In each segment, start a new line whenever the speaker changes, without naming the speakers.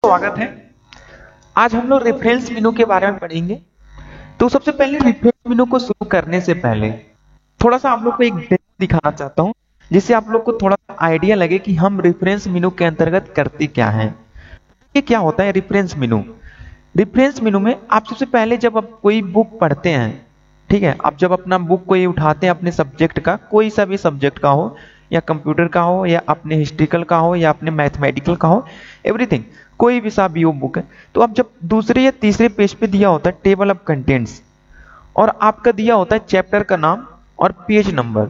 स्वागत है। आज हम लोग रेफरेंस मेनू के बारे में पढ़ेंगे। तो सबसे पहले रेफरेंस मेनू को शुरू करने से पहले थोड़ा सा आप लोग को एक डेमो दिखाना चाहता हूं, जिससे आप लोग को थोड़ा सा आइडिया लगे कि हम रेफरेंस मेनू के अंतर्गत करते क्या हैं। ये क्या होता है रेफरेंस मेनू? रेफरेंस मेनू में आप सबसे पहले जब आप कोई बुक पढ़ते हैं, ठीक है, आप जब अपना बुक कोई उठाते हैं अपने सब्जेक्ट का, कोई सा भी सब्जेक्ट का हो, या कंप्यूटर का हो, या अपने हिस्ट्रिकल का हो, या अपने मैथमेटिकल का हो, एवरीथिंग, कोई भी सा भी वो बुक है, तो अब जब दूसरे या तीसरे पेज पे दिया होता है टेबल ऑफ कंटेंट्स, और आपका दिया होता है चैप्टर का नाम और पेज नंबर,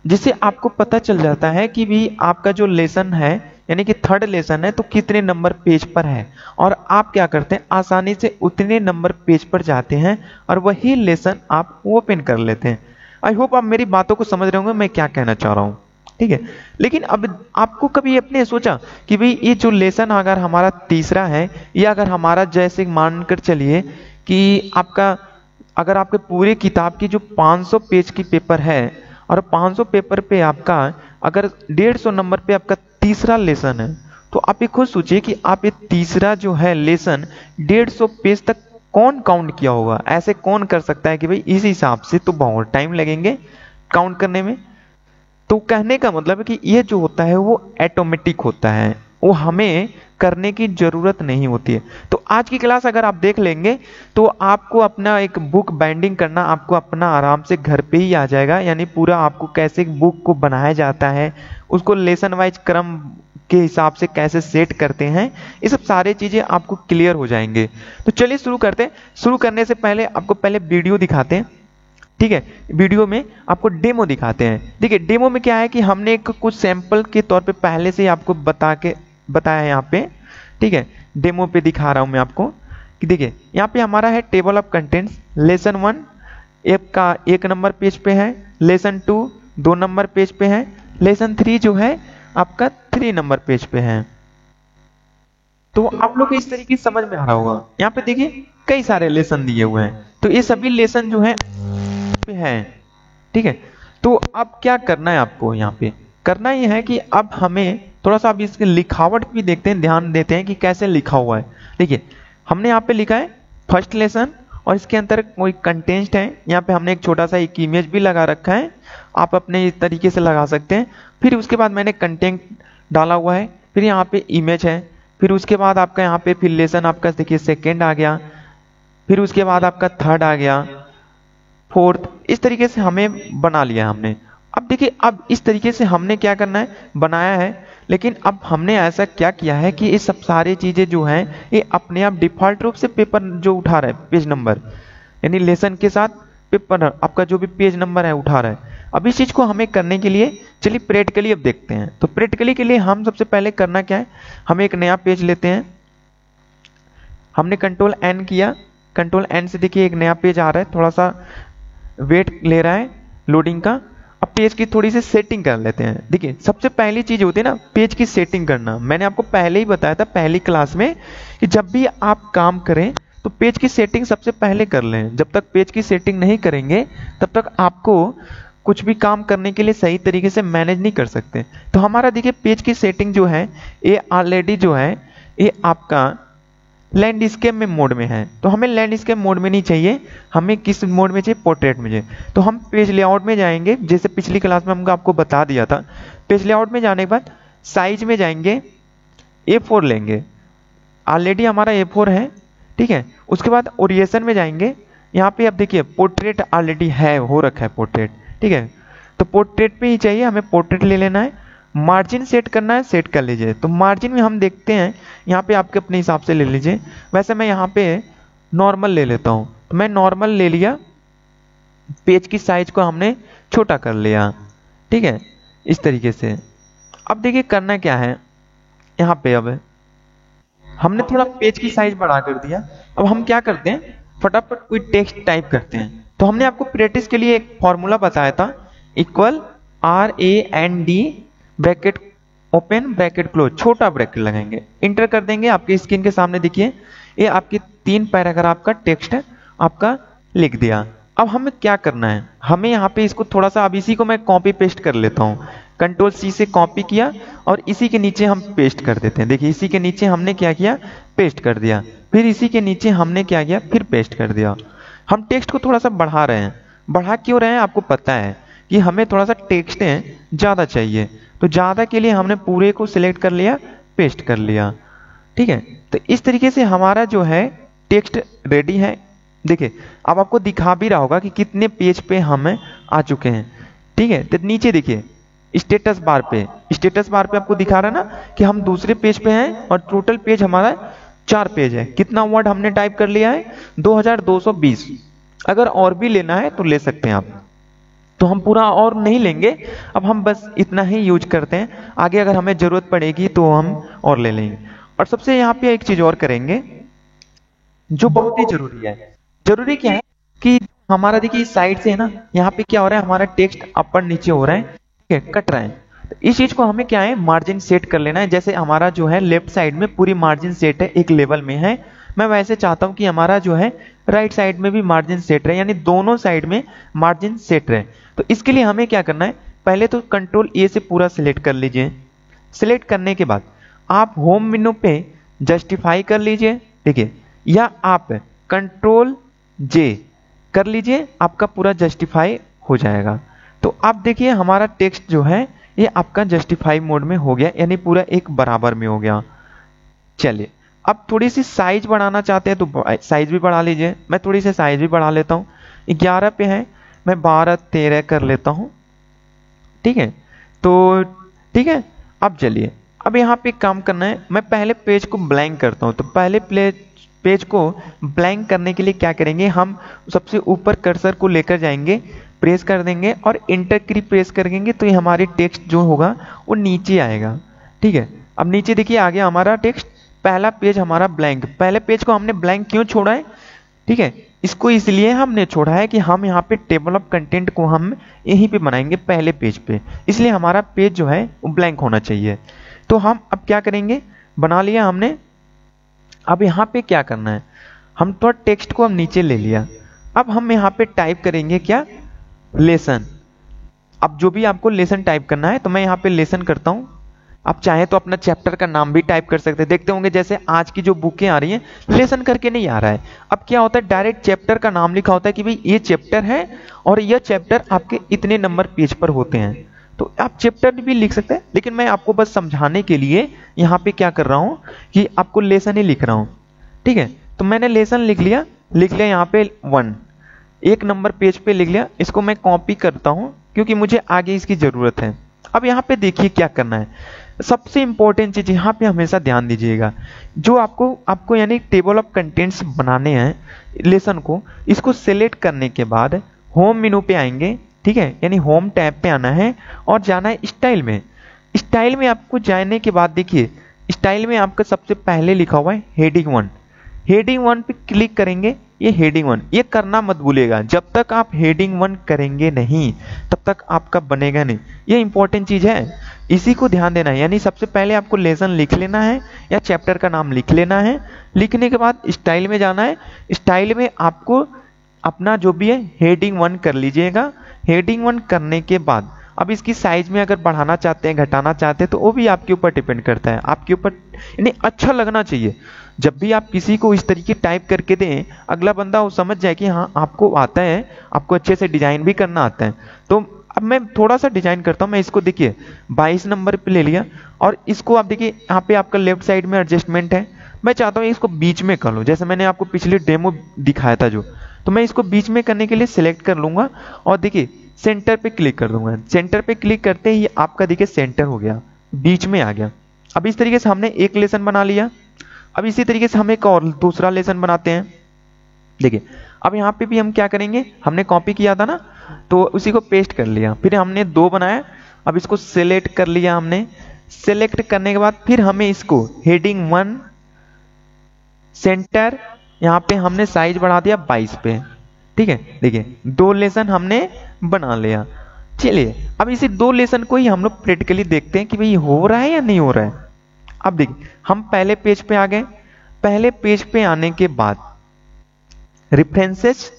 जिससे आपको पता चल जाता है कि भी आपका जो लेसन है, यानी कि थर्ड लेसन है, तो कितने नंबर पेज पर है, और आप क्या करते हैं आसानी से उतने नंबर पेज पर जाते हैं और वही लेसन आप ओपन कर लेते हैं। आई होप आप मेरी बातों को समझ रहे होंगे मैं क्या कहना चाह रहा हूँ, ठीक है। लेकिन अब आपको कभी अपने सोचा कि भाई ये जो लेसन अगर हमारा तीसरा है, या अगर हमारा जैसे मानकर चलिए कि आपका अगर आपके पूरे किताब की जो 500 पेज की पेपर है, और 500 पेपर पे आपका अगर 150 नंबर पे आपका तीसरा लेसन है, तो आप ये खुद सोचिए कि आप ये तीसरा जो है लेसन 150 पेज तक कौन काउंट किया होगा। ऐसे कौन कर सकता है कि भाई इस हिसाब से तो बहुत टाइम लगेंगे काउंट करने में। तो कहने का मतलब है कि ये जो होता है वो ऑटोमेटिक होता है, वो हमें करने की जरूरत नहीं होती है। तो आज की क्लास अगर आप देख लेंगे तो आपको अपना एक बुक बाइंडिंग करना आपको अपना आराम से घर पे ही आ जाएगा, यानी पूरा आपको कैसे बुक को बनाया जाता है, उसको लेसन वाइज क्रम के हिसाब से कैसे सेट करते हैं, ये सब सारे चीजें आपको क्लियर हो जाएंगे। तो चलिए शुरू करते हैं। शुरू करने से पहले आपको पहले वीडियो दिखाते हैं, ठीक है। वीडियो में आपको डेमो दिखाते हैं। देखिए डेमो में क्या है कि हमने एक कुछ सैंपल के तौर पे पहले से ही आपको बताया है यहाँ पे, ठीक है। डेमो पे दिखा रहा हूँ मैं आपको कि देखिए यहाँ पे हमारा है table of contents, lesson 1 app का 1 नंबर पेज पे है, लेसन 2 2 नंबर पेज पे है, लेसन 3 जो है आपका 3 नंबर पेज पे है। तो आप लोग को इस तरीके से समझ में आ रहा होगा। यहाँ पे देखिए कई सारे लेसन दिए हुए हैं, तो ये सभी लेसन जो है पे है, ठीक है। तो अब क्या करना है आपको, यहाँ पे करना ये है कि अब हमें थोड़ा सा अब इसके लिखावट भी देखते हैं, ध्यान देते हैं कि कैसे लिखा हुआ है। देखिए हमने यहाँ पे लिखा है फर्स्ट लेसन, और इसके अंदर कोई कंटेंट है, यहाँ पे हमने एक छोटा सा एक इमेज भी लगा रखा है, आप अपने इस तरीके से लगा सकते हैं। फिर उसके बाद मैंने कंटेंट डाला हुआ है, फिर यहाँ पे इमेज है, फिर उसके बाद आपका यहाँ पे फिर लेसन आपका देखिए सेकेंड आ गया, फिर उसके बाद आपका थर्ड आ गया, फोर्थ, इस तरीके से हमें बना लिया हमने। अब देखिए अब इस तरीके से हमने क्या करना है बनाया है, लेकिन अब हमने ऐसा क्या किया है कि ये सब सारी चीजें जो हैं ये अपने आप डिफॉल्ट रूप से पेपर जो उठा रहा है पेज नंबर, यानी लेसन के साथ पेपर आपका जो भी पेज नंबर है उठा रहा है। अब इस चीज को हमें करने के लिए चलिए प्रैक्टिकली अब देखते हैं। तो प्रैक्टिकली के लिए हम सबसे पहले करना क्या है, हम एक नया पेज लेते हैं, हमने कंट्रोल एन किया, कंट्रोल एन से देखिए एक नया पेज आ रहा है, थोड़ा सा वेट ले रहा है लोडिंग का। अब पेज की थोड़ी सी सेटिंग कर लेते हैं। देखिए सबसे पहली चीज होती है ना पेज की सेटिंग करना। मैंने आपको पहले ही बताया था पहली क्लास में कि जब भी आप काम करें तो पेज की सेटिंग सबसे पहले कर लें। जब तक पेज की सेटिंग नहीं करेंगे तब तक आपको कुछ भी काम करने के लिए सही तरीके से मैनेज नहीं कर सकते। तो हमारा देखिए पेज की सेटिंग जो है ये ऑलरेडी जो है ये आपका लैंडस्केप में मोड में है, तो हमें लैंडस्केप मोड में नहीं चाहिए, हमें किस मोड में चाहिए, पोर्ट्रेट में चाहिए। तो हम पेज लेआउट में जाएंगे, जैसे पिछली क्लास में हमको आपको बता दिया था। पेज लेआउट में जाने के बाद साइज में जाएंगे, A4 लेंगे, ऑलरेडी हमारा A4 है, ठीक है। उसके बाद ओरिएशन में जाएंगे, यहाँ पे अब देखिए पोर्ट्रेट ऑलरेडी है, हो रखा है पोर्ट्रेट, ठीक है। तो पोर्ट्रेट पे ही चाहिए, हमें पोर्ट्रेट ले लेना है। मार्जिन सेट करना है, सेट कर लीजिए। तो मार्जिन में हम देखते हैं यहाँ पे आपके अपने हिसाब से ले लीजिए। वैसे मैं यहाँ पे नॉर्मल ले लेता हूँ, तो मैं नॉर्मल ले लिया, पेज की साइज को हमने छोटा कर लिया, ठीक है, इस तरीके से। अब देखिए करना क्या है, यहाँ पे अब हमने थोड़ा पेज की साइज बढ़ा कर दिया। अब हम क्या करते हैं फटाफट कोई टेक्स्ट टाइप करते हैं। तो हमने आपको प्रैक्टिस के लिए एक फॉर्मूला बताया था, equal RAND bracket open bracket close, छोटा ब्रैकेट लगाएंगे, इंटर कर देंगे। आपके स्क्रीन के सामने देखिए ये आपके 3 पैराग्राफ का टेक्स्ट है आपका लिख दिया। अब हमें क्या करना है, हमें यहाँ पे इसको थोड़ा सा, अब इसी को मैं कॉपी पेस्ट कर लेता हूँ, कंट्रोल C से कॉपी किया और इसी के नीचे हम पेस्ट कर देते हैं। देखिए इसी के नीचे हमने क्या किया पेस्ट कर दिया। फिर इसी के नीचे हमने क्या किया, फिर पेस्ट कर दिया। हम टेक्स्ट को थोड़ा सा बढ़ा रहे हैं। बढ़ा क्यों रहे हैं, आपको पता है कि हमें थोड़ा सा टेक्स्ट ज़्यादा चाहिए, तो ज़्यादा के लिए हमने पूरे को सिलेक्ट कर लिया, पेस्ट कर लिया। ठीक है, तो इस तरीके से हमारा जो है टेक्स्ट रेडी है। देखिए अब आपको दिखा भी रहा होगा कि कितने पेज पे हम आ चुके हैं। ठीक है, तो नीचे देखिए स्टेटस बार पे आपको दिखा रहा है ना कि हम दूसरे पेज पे हैं और टोटल पेज हमारा 4 पेज है। कितना वर्ड हमने टाइप कर लिया है, 2220। अगर और भी लेना है तो ले सकते हैं आप, तो हम पूरा और नहीं लेंगे, अब हम बस इतना ही यूज करते हैं। आगे अगर हमें जरूरत पड़ेगी तो हम और ले लेंगे। और सबसे यहाँ पे एक चीज और करेंगे जो बहुत ही जरूरी है। जरूरी क्या है कि हमारा देखिए इस साइड से है ना, यहाँ पे क्या हो रहा है, हमारा टेक्स्ट अपर नीचे हो रहा है, ठीक है, कट रहा है। तो इस चीज को हमें क्या है, मार्जिन सेट कर लेना है। जैसे हमारा जो है लेफ्ट साइड में पूरी मार्जिन सेट है, एक लेवल में है, मैं वैसे चाहता हूं कि हमारा जो है राइट साइड में भी मार्जिन सेट रहे, यानी दोनों साइड में मार्जिन सेट रहे। तो इसके लिए हमें क्या करना है, पहले तो कंट्रोल ए से पूरा सिलेक्ट कर लीजिए। सिलेक्ट करने के बाद आप होम मेनू पे जस्टिफाई कर लीजिए, देखिए, या आप कंट्रोल जे कर लीजिए, आपका पूरा जस्टिफाई हो जाएगा। तो आप देखिए हमारा टेक्स्ट जो है ये आपका जस्टिफाई मोड में हो गया, यानी पूरा एक बराबर में हो गया। चलिए अब थोड़ी सी साइज बढ़ाना चाहते हैं तो साइज भी बढ़ा लीजिए। मैं थोड़ी सी साइज भी बढ़ा लेता हूँ, 11 पे है, मैं 12-13 कर लेता हूँ। ठीक है, तो ठीक है, अब चलिए अब यहाँ पे काम करना है। मैं पहले पेज को ब्लैंक करता हूँ, तो पहले पेज को ब्लैंक करने के लिए क्या करेंगे, हम सबसे ऊपर कर्सर को लेकर जाएंगे, प्रेस कर देंगे और इंटर की प्रेस करेंगे, तो ये हमारी टेक्स्ट जो होगा वो नीचे आएगा। ठीक है, अब नीचे देखिए आ गया हमारा टेक्स्ट, पहला पेज हमारा ब्लैंक। पहले पेज को हमने ब्लैंक क्यों छोड़ा है, ठीक है, इसको इसलिए हमने छोड़ा है कि हम यहाँ पे टेबल ऑफ कंटेंट को हम यहीं पे बनाएंगे पहले पेज पे, इसलिए हमारा पेज जो है वो ब्लैंक होना चाहिए। तो हम अब क्या करेंगे, बना लिया हमने। अब यहाँ पे क्या करना है, हम तो टेक्स्ट को हम नीचे ले लिया। अब हम यहाँ पे टाइप करेंगे क्या, लेसन। अब जो भी आपको लेसन टाइप करना है, तो मैं यहाँ पे लेसन करता हूँ। आप चाहे तो अपना चैप्टर का नाम भी टाइप कर सकते हैं। देखते होंगे जैसे आज की जो बुकें आ रही हैं लेसन करके नहीं आ रहा है, अब क्या होता है डायरेक्ट चैप्टर का नाम लिखा होता है कि भाई ये चैप्टर है और यह चैप्टर आपके इतने नंबर पेज पर होते हैं। तो आप चैप्टर भी लिख सकते हैं, लेकिन मैं आपको बस समझाने के लिए यहाँ पे क्या कर रहा हूँ कि आपको लेसन ही लिख रहा हूँ। ठीक है, तो मैंने लेसन लिख लिया यहाँ पे 1, 1 नंबर पेज पे लिख लिया। इसको मैं कॉपी करता हूँ क्योंकि मुझे आगे इसकी जरूरत है। अब यहाँ पे देखिए क्या करना है, सबसे इंपॉर्टेंट चीज यहाँ पे हमेशा ध्यान दीजिएगा, जो आपको यानी टेबल ऑफ कंटेंट्स बनाने हैं लेसन को, इसको सिलेक्ट करने के बाद होम मेनू पे आएंगे। ठीक है, यानी होम टैब पे आना है और जाना है स्टाइल में। स्टाइल में आपको जाने के बाद देखिए स्टाइल में आपका सबसे पहले लिखा हुआ है हेडिंग 1। हेडिंग 1 पे क्लिक करेंगे, ये हेडिंग 1 ये करना मत भूलिएगा। जब तक आप हेडिंग 1 करेंगे नहीं तब तक आपका बनेगा नहीं, ये इंपॉर्टेंट चीज है, इसी को ध्यान देना है। यानी सबसे पहले आपको लेसन लिख लेना है या चैप्टर का नाम लिख लेना है। लिखने के बाद स्टाइल में जाना है, स्टाइल में आपको अपना जो भी है हेडिंग 1 कर लीजिएगा। हेडिंग 1 करने के बाद अब इसकी साइज में अगर बढ़ाना चाहते हैं घटाना चाहते हैं तो वो भी आपके ऊपर डिपेंड करता है, आपके ऊपर, यानी अच्छा लगना चाहिए। जब भी आप किसी को इस तरीके टाइप करके दें, अगला बंदा वो समझ जाए कि हाँ आपको आता है, आपको अच्छे से डिजाइन भी करना आता है। तो अब मैं थोड़ा सा डिजाइन करता हूँ। मैं इसको देखिए 22 नंबर पे ले लिया और इसको आप देखिए यहाँ पे आपका लेफ्ट साइड में एडजस्टमेंट है, मैं चाहता हूँ इसको बीच में कर लूँ, जैसे मैंने आपको पिछले डेमो दिखाया था जो, तो मैं इसको बीच में करने के लिए सिलेक्ट कर लूंगा और देखिए सेंटर पे क्लिक कर दूंगा। सेंटर पे क्लिक करते ही आपका देखिए सेंटर हो गया, बीच में आ गया। अब इस तरीके से हमने एक लेसन बना लिया। अब इसी तरीके से हम एक और दूसरा लेसन बनाते हैं। देखिए अब यहाँ पे भी हम क्या करेंगे, हमने कॉपी किया था ना, तो उसी को पेस्ट कर लिया। फिर हमने 2 बनाया, अब इसको सिलेक्ट कर लिया हमने। सिलेक्ट करने के बाद फिर हमें इसको हेडिंग 1 सेंटर, यहाँ पे हमने साइज बढ़ा दिया 22 पे। ठीक है, देखिए 2 लेसन हमने बना लिया। चलिए अब इसी 2 लेसन को ही हम लोग प्रैक्टिकली देखते हैं कि भाई हो रहा है या नहीं हो रहा है। अब देखिए हम पहले पेज पे आ गए। पहले पेज पे आने के बाद रेफरेंसेस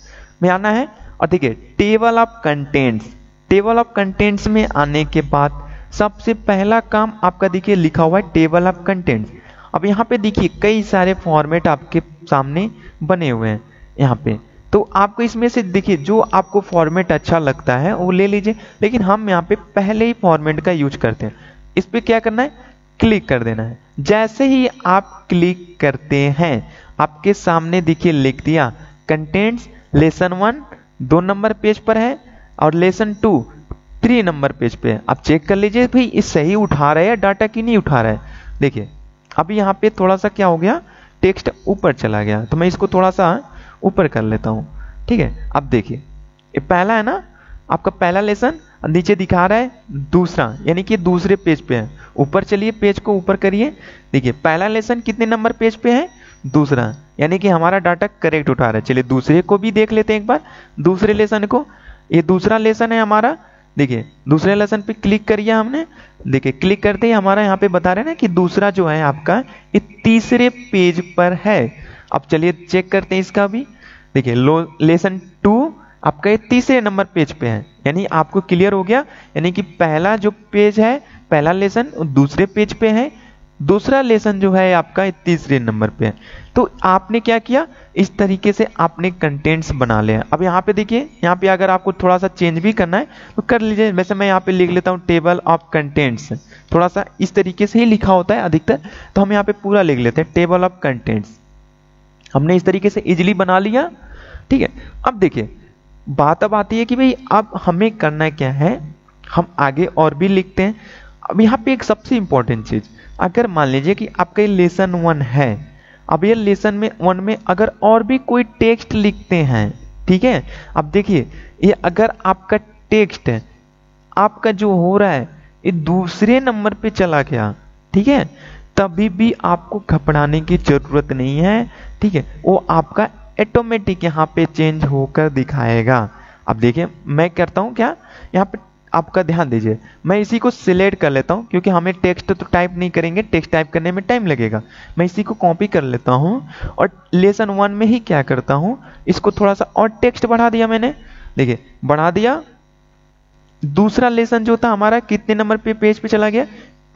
में आना है और देखिए table of contents, table of contents में आने के बाद सबसे पहला काम आपका देखिए लिखा हुआ है टेबल ऑफ कंटेंट्स। अब यहाँ पे देखिए कई सारे फॉर्मेट आपके सामने बने हुए हैं यहाँ पे, तो आपको इसमें से देखिए जो आपको फॉर्मेट अच्छा लगता है वो ले लीजिए, लेकिन हम यहाँ पे पहले ही फॉर्मेट का यूज करते हैं। इस पे क्या करना है, क्लिक कर देना है। जैसे ही आप क्लिक करते हैं आपके सामने देखिए लिख दिया कंटेंट्स लेसन 1 2 नंबर पेज पर है और लेसन 2 3 नंबर पेज पे है। आप चेक कर लीजिए भाई ये सही उठा रहा है या डाटा की नहीं उठा रहा है। देखिए अभी यहाँ पे थोड़ा सा क्या हो गया, टेक्स्ट ऊपर चला गया, तो मैं इसको थोड़ा सा ऊपर कर लेता हूँ। ठीक है, अब देखिए ये पहला है ना आपका पहला लेसन, नीचे दिखा रहा है दूसरा, यानी कि दूसरे पेज पे है। ऊपर चलिए, पेज को ऊपर करिए, देखिए पहला लेसन कितने नंबर पेज पे है, दूसरा, यानी कि हमारा डाटा करेक्ट उठा रहा है। चलिए दूसरे को भी देख लेते हैं एक बार, दूसरे लेसन को। ये दूसरा लेसन है हमारा, देखिए दूसरे लेसन पे क्लिक करिए हमने, देखिए क्लिक करते ही हमारा यहाँ पे बता रहे हैं ना कि दूसरा जो है आपका ये तीसरे पेज पर है। अब चलिए चेक करते हैं इसका भी, देखिए लेसन 2 आपका ये तीसरे नंबर पेज पे है, यानी आपको क्लियर हो गया, यानी कि पहला जो पेज है पहला लेसन दूसरे पेज पे है, दूसरा लेसन जो है आपका तीसरे नंबर पे है। तो आपने क्या किया, इस तरीके से आपने कंटेंट्स बना लिया। अब यहाँ पे देखिए, यहाँ पे अगर आपको थोड़ा सा चेंज भी करना है तो कर लीजिए। वैसे मैं यहाँ पे लिख लेता हूँ टेबल ऑफ कंटेंट्स, थोड़ा सा इस तरीके से ही लिखा होता है अधिकतर, तो हम यहाँ पे पूरा लिख लेते हैं टेबल ऑफ कंटेंट्स। हमने इस तरीके से इजिली बना लिया। ठीक है, अब देखिए बात अब आती है कि भाई अब हमें करना क्या है, हम आगे और भी लिखते हैं। अब यहाँ पे एक सबसे इंपॉर्टेंट चीज, अगर मान लीजिए कि आपका ये लेसन 1 है, अब ये लेसन 1 में अगर और भी कोई टेक्स्ट लिखते हैं, ठीक है, अब देखिए ये अगर आपका टेक्स्ट है आपका जो हो रहा है ये दूसरे नंबर पे चला गया, ठीक है, तभी भी आपको घबराने की जरूरत नहीं है। ठीक है, वो आपका ऑटोमेटिक यहाँ पे चेंज होकर दिखाएगा। अब देखिए मैं करता हूँ क्या, यहाँ पे आपका ध्यान दीजिए, मैं इसी को सिलेक्ट कर लेता हूँ क्योंकि हमें टेक्स्ट तो टाइप नहीं करेंगे, टेक्स्ट टाइप करने में टाइम लगेगा। मैं इसी को कॉपी कर लेता हूँ और लेसन 1 में ही क्या करता हूँ, इसको थोड़ा सा और टेक्स्ट बढ़ा दिया मैंने, देखिए बढ़ा दिया। दूसरा लेसन जो था हमारा कितने नंबर पे पेज पे चला गया,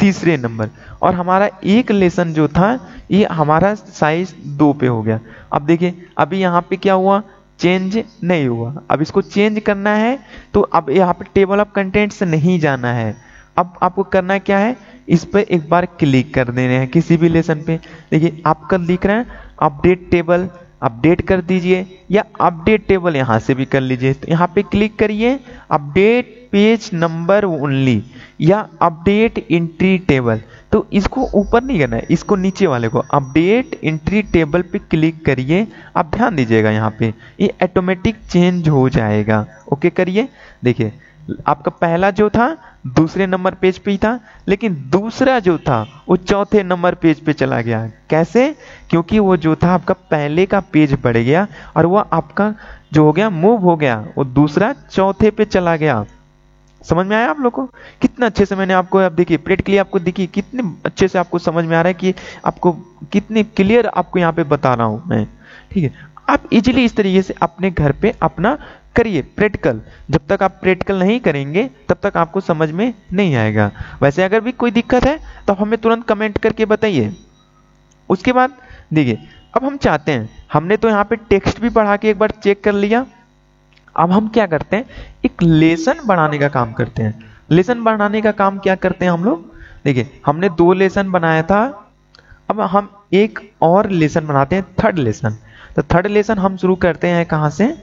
तीसरे नंबर, और हमारा एक लेसन जो था ये हमारा साइज 2 पे हो गया। अब देखिए अभी यहाँ पे क्या हुआ, चेंज नहीं हुआ। अब इसको चेंज करना है तो अब यहाँ पे टेबल ऑफ कंटेंट से नहीं जाना है, अब आपको करना क्या है, इस पर एक बार क्लिक कर देने हैं किसी भी लेसन पे। देखिए आपका लिख रहे हैं अपडेट टेबल, अपडेट कर दीजिए, या अपडेट टेबल यहाँ से भी कर लीजिए। तो यहाँ पे क्लिक करिए अपडेट पेज नंबर ओनली या अपडेट एंट्री टेबल, तो इसको ऊपर नहीं करना है, इसको नीचे वाले को अपडेट एंट्री टेबल पे क्लिक करिए। आप ध्यान दीजिएगा यहाँ पे ये ऑटोमेटिक चेंज हो जाएगा। ओके करिए, देखिए आपका पहला जो था दूसरे नंबर पेज पे ही था, लेकिन दूसरा जो था वो चौथे नंबर पेज पे चला गया। कैसे, क्योंकि वो जो था आपका पहले का पेज बढ़ गया और वो आपका जो हो गया मूव हो गया, वो दूसरा चौथे पे चला गया। समझ में आया आप लोग को, कितना अच्छे से मैंने आपको, अब देखिए प्रैक्टिकली आपको देखिए कितने अच्छे से आपको समझ में आ रहा है कि आपको कितनी क्लियर आपको यहाँ पे बता रहा हूँ मैं। ठीक है, आप इजीली इस तरीके से अपने घर पे अपना करिए प्रैक्टिकल। जब तक आप प्रैक्टिकल नहीं करेंगे तब तक आपको समझ में नहीं आएगा। वैसे अगर भी कोई दिक्कत है तो हमें तुरंत कमेंट करके बताइए। उसके बाद देखिए अब हम चाहते हैं, हमने तो यहाँ पे टेक्स्ट भी बढ़ा के एक बार चेक कर लिया, अब हम क्या करते हैं, एक लेसन बढ़ाने का काम करते हैं। लेसन बढ़ाने का काम क्या करते हैं हम लोग, देखिए हमने 2 लेसन बनाया था, अब हम एक और लेसन बनाते हैं, थर्ड लेसन। तो थर्ड लेसन हम शुरू करते हैं कहाँ से,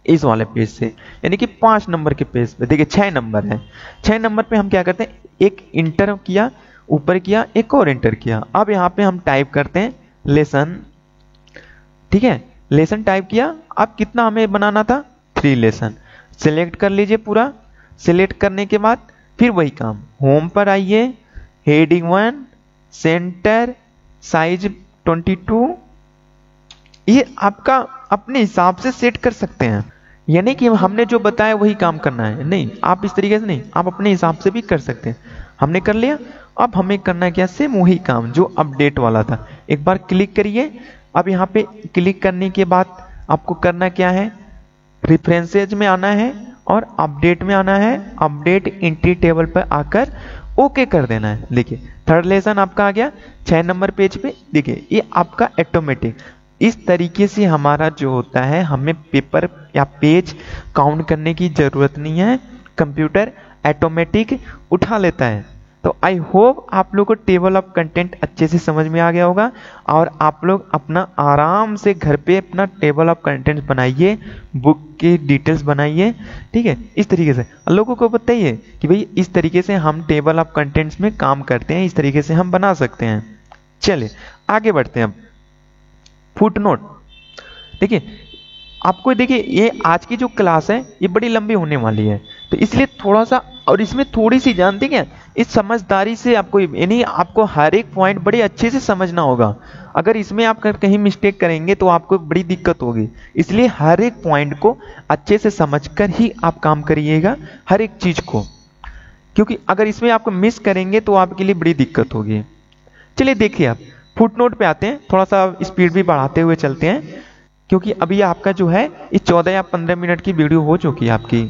इस वाले पेज से, यानी कि 5 नंबर के पेज पे। देखिए 6 नंबर है, 6 नंबर पे हम क्या करते हैं, एक इंटर किया, ऊपर किया, एक और इंटर किया। अब यहाँ पे हम टाइप करते हैं लेसन, ठीक है, लेसन टाइप किया। अब कितना हमें बनाना था, 3 लेसन। सिलेक्ट कर लीजिए पूरा, सिलेक्ट करने के बाद फिर वही काम, होम पर आइए, हेडिंग 1, सेंटर, साइज 22, ये आपका अपने हिसाब से सेट कर सकते हैं, यानी कि हमने जो बताया वही काम करना है। नहीं, आप इस तरीके से नहीं, आप अपने हिसाब से भी कर सकते हैं। हमने कर लिया, अब हमें करना क्या, सेम वही काम जो अपडेट वाला था। एक बार क्लिक करिए, अब यहाँ पे क्लिक करने के बाद आपको करना क्या है, रेफरेंसेज में आना है और अपडेट में आना है। अपडेट एंट्री टेबल पर आकर ओके कर देना है। देखिए थर्ड लेसन आपका आ गया 6 नंबर पेज पे। देखिए ये आपका ऑटोमेटिक, इस तरीके से हमारा जो होता है, हमें पेपर या पेज काउंट करने की जरूरत नहीं है, कंप्यूटर ऑटोमेटिक उठा लेता है। तो आई होप आप लोग को टेबल ऑफ कंटेंट अच्छे से समझ में आ गया होगा और आप लोग अपना आराम से घर पे अपना टेबल ऑफ कंटेंट्स बनाइए, बुक की डिटेल्स बनाइए। ठीक है, इस तरीके से लोगों को बताइए कि भाई इस तरीके से हम टेबल ऑफ कंटेंट्स में काम करते हैं, इस तरीके से हम बना सकते हैं। चलिए आगे बढ़ते हैं। अब फुटनोट देखिए, आपको देखिए ये आज की जो क्लास है ये बड़ी लंबी होने वाली है, तो इसलिए थोड़ा सा और इसमें थोड़ी सी जानते क्या, इस समझदारी से आपको, यानी आपको हर एक पॉइंट बड़े अच्छे से समझना होगा। अगर इसमें आप कहीं मिस्टेक करेंगे तो आपको बड़ी दिक्कत होगी, इसलिए हर एक पॉइंट को अच्छे से समझकर ही आप काम करिएगा, हर एक चीज को, क्योंकि अगर इसमें आपको मिस करेंगे तो आपके लिए बड़ी दिक्कत होगी। चलिए देखिए आप फुटनोट पे आते हैं, थोड़ा सा स्पीड भी बढ़ाते हुए चलते हैं, क्योंकि अभी आपका जो है ये 14 या 15 मिनट की वीडियो हो चुकी है आपकी।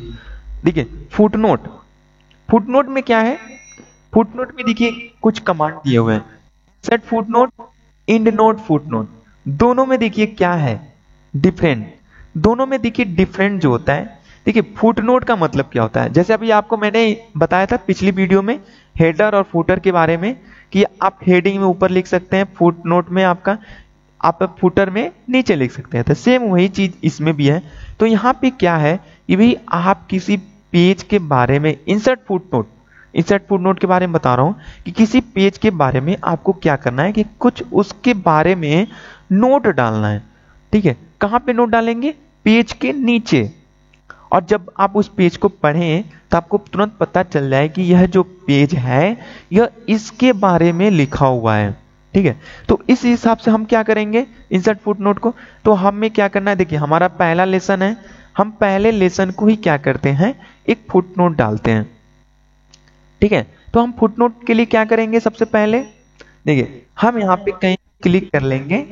देखिए फुटनोट, फुटनोट में क्या है, फुटनोट में देखिए कुछ कमांड दिए हुए हैं, set footnote, and note footnote, दोनों में देखिए क्या है डिफरेंट, दोनों में देखिए डिफरेंट जो होता है। देखिए फुटनोट का मतलब क्या होता है, जैसे अभी आपको मैंने बताया था पिछली वीडियो में हेडर और फुटर के बारे में, कि आप हेडिंग में ऊपर लिख सकते हैं, फुटनोट में आपका आप फुटर में नीचे लिख सकते हैं, तो सेम वही चीज इसमें भी है। तो यहाँ पे क्या है कि भाई आप किसी पेज के बारे में, इंसर्ट फुटनोट, इंसर्ट फुटनोट के बारे में बता रहा हूँ कि किसी पेज के बारे में आपको क्या करना है कि कुछ उसके बारे में नोट डालना है। ठीक है, कहाँ पे नोट डालेंगे, पेज के नीचे, और जब आप उस पेज को पढ़ें तो आपको तुरंत पता चल जाए कि यह जो पेज है यह इसके बारे में लिखा हुआ है। ठीक है, तो इस हिसाब से हम क्या करेंगे इंसर्ट फुटनोट को, तो हमें क्या करना है, देखिए हमारा पहला लेसन है, हम पहले लेसन को ही क्या करते हैं, एक फुटनोट डालते हैं। ठीक है, तो हम फुटनोट के लिए क्या करेंगे, सबसे पहले देखिए हम यहाँ पे कहीं क्लिक कर लेंगे।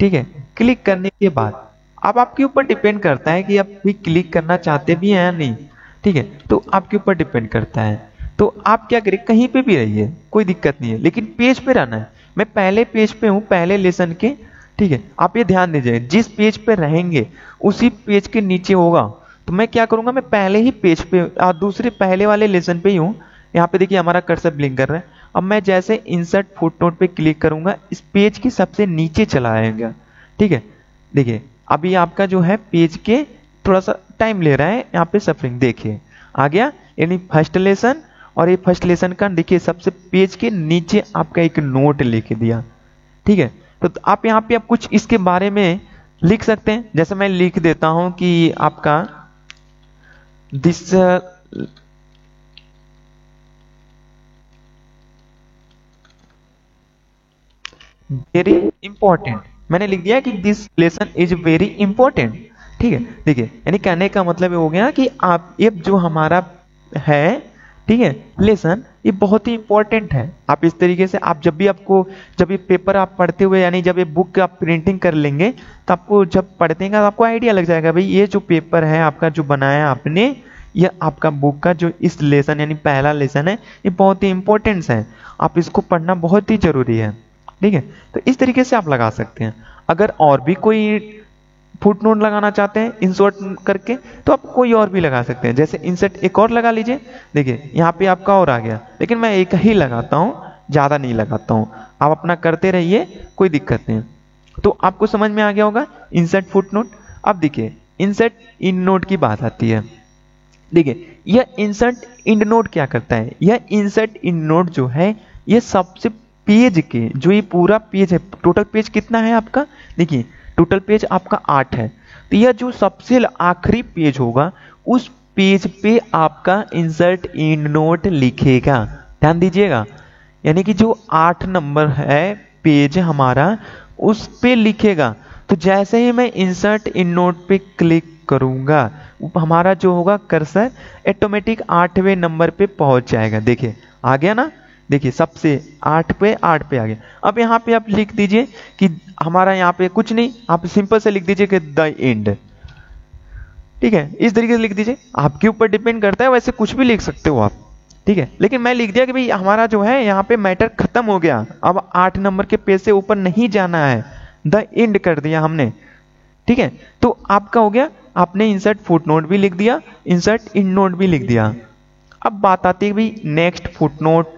ठीक है, क्लिक करने के बाद अब आपके ऊपर डिपेंड करता है कि आप भी क्लिक करना चाहते भी हैं या नहीं। ठीक है, तो आपके ऊपर डिपेंड करता है, तो आप क्या करें, कहीं पे भी रहिए कोई दिक्कत नहीं है, लेकिन पेज पे रहना है। मैं पहले पेज पे हूँ, पहले लेसन के। ठीक है, आप ये ध्यान दीजिए, जिस पेज पे रहेंगे उसी पेज के नीचे होगा, तो मैं क्या करूंगा, मैं पहले ही पेज पे, दूसरे पहले वाले लेसन पे ही हूँ। यहाँ पे देखिए हमारा कर्सर ब्लिंक कर रहा है। अब मैं जैसे इंसर्ट फुटनोट पे क्लिक करूंगा, इस पेज के सबसे नीचे चला आएगा। ठीक है, देखिए अभी आपका जो है पेज के थोड़ा सा टाइम ले रहा है, यहाँ पे सफरिंग देखिए आ गया, यानी फर्स्ट लेसन, और ये फर्स्ट लेसन का देखिए सबसे पेज के नीचे आपका एक नोट लिख दिया। ठीक है, तो आप यहाँ पे आप कुछ इसके बारे में लिख सकते हैं, जैसे मैं लिख देता हूं कि आपका दिस वेरी इंपॉर्टेंट, मैंने लिख दिया कि this lesson is very important. ठीक है, देखिए यानी कहने का मतलब ये हो गया कि आप ये जो हमारा है, ठीक है, लेसन, ये बहुत ही इंपॉर्टेंट है। आप इस तरीके से आप जब भी आपको, जब ये पेपर आप पढ़ते हुए, यानी जब ये बुक आप प्रिंटिंग कर लेंगे तो आपको जब पढ़ते हैं तो आपको आइडिया लग जाएगा भाई ये जो पेपर है आपका जो बनाया आपने, यह आपका बुक का जो इस लेसन यानी पहला लेसन है ये बहुत ही इंपॉर्टेंट है, आप इसको पढ़ना बहुत ही जरूरी है। ठीक है, तो इस तरीके से आप लगा सकते हैं। अगर और भी कोई फुटनोट लगाना चाहते हैं इंसर्ट करके तो आप कोई और भी लगा सकते हैं, जैसे इंसर्ट एक और लगा लीजिए। देखिए यहाँ पे आपका और आ गया, लेकिन मैं एक ही लगाता हूँ, ज्यादा नहीं लगाता हूँ, आप अपना करते रहिए, कोई दिक्कत नहीं। तो आपको समझ में आ गया होगा इंसर्ट फुटनोट। अब देखिए इंसर्ट इंड नोट की बात आती है। देखिए यह इंसर्ट इंड नोट क्या करता है, यह इंसर्ट इंड नोट जो है ये सबसे पेज के, जो ये पूरा पेज है, टोटल पेज कितना है आपका, देखिए टोटल पेज आपका 8 है, तो यह जो सबसे आखिरी पेज होगा उस पेज पे आपका इंसर्ट इंड नोट लिखेगा। ध्यान दीजिएगा, यानी कि जो 8 नंबर है पेज हमारा उस पे लिखेगा। तो जैसे ही मैं इंसर्ट इंड नोट पे क्लिक करूंगा हमारा जो होगा कर्सर ऑटोमेटिक 8वें नंबर पे पहुंच जाएगा। देखिए आ गया ना, देखिए सबसे 8 पे आ गया। अब यहाँ पे आप लिख दीजिए कि हमारा यहाँ पे कुछ नहीं, आप सिंपल से लिख दीजिए कि द एंड। ठीक है, इस तरीके से लिख दीजिए, आपके ऊपर डिपेंड करता है, वैसे कुछ भी लिख सकते हो आप। ठीक है, लेकिन मैं लिख दिया कि भाई हमारा जो है यहाँ पे मैटर खत्म हो गया, अब 8 नंबर के पेज से ऊपर नहीं जाना है, द एंड कर दिया हमने। ठीक है, तो आपका हो गया, आपने इंसर्ट फुटनोट भी लिख दिया, इंसर्ट एंड नोट भी लिख दिया। अब बात आती है भाई नेक्स्ट फुटनोट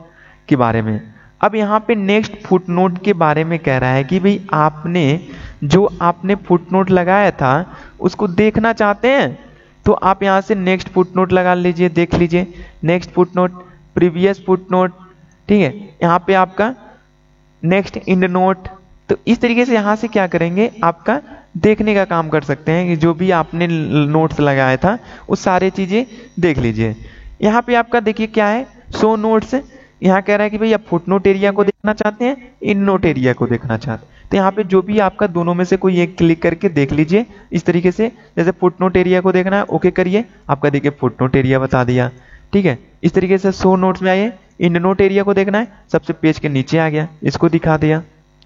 के बारे में। अब यहाँ पे नेक्स्ट फुटनोट के बारे में कह रहा है कि भाई आपने फुटनोट लगाया था उसको देखना चाहते हैं, तो आप यहाँ से नेक्स्ट फुटनोट लगा लीजिए, देख लीजिए नेक्स्ट फुटनोट, प्रीवियस फुटनोट। ठीक है, यहाँ पे आपका नेक्स्ट एंड नोट। तो इस तरीके से यहाँ से क्या करेंगे, आपका देखने का काम कर सकते हैं कि जो भी आपने नोट्स लगाया था वो सारे चीजें देख लीजिए। यहाँ पे आपका देखिए क्या है, शो नोट्स। यहाँ कह रहा है कि भाई आप फुटनोट एरिया को देखना चाहते हैं, इन नोट एरिया को देखना चाहते हैं, तो यहाँ पे जो भी आपका दोनों में से कोई एक क्लिक करके देख लीजिए इस तरीके से। जैसे फुटनोट एरिया को देखना है, ओके करिए, आपका देखिए फुटनोट एरिया बता दिया। ठीक है, इस तरीके से शो नोट्स में आइए, इन नोट एरिया को देखना है, सबसे पेज के नीचे आ गया, इसको दिखा दिया।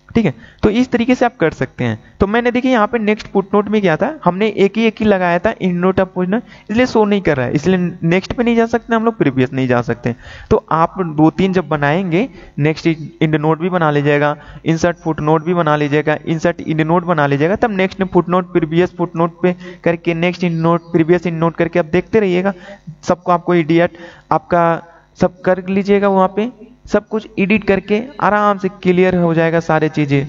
ठीक है, तो इस तरीके से आप कर सकते हैं। तो मैंने देखिए यहाँ पे नेक्स्ट फुटनोट में क्या था, हमने एक ही लगाया था, इन नोट ऑफ फुटनोट, इसलिए शो नहीं कर रहा है, इसलिए नेक्स्ट पे नहीं जा सकते हम लोग, प्रीवियस नहीं जा सकते। तो आप 2-3 जब बनाएंगे, नेक्स्ट इंड नोट भी बना लीजिएगा, इंसर्ट फुटनोट भी बना लीजिएगा, इंसर्ट इंड नोट बना लीजिएगा, तब नेक्स्ट फुटनोट प्रीवियस फुटनोट पे करके next end note previous end note करके आप देखते रहिएगा। सबको आपको इडियट आपका सब कर लीजिएगा, वहां पे सब कुछ एडिट करके आराम से क्लियर हो जाएगा सारे चीजें।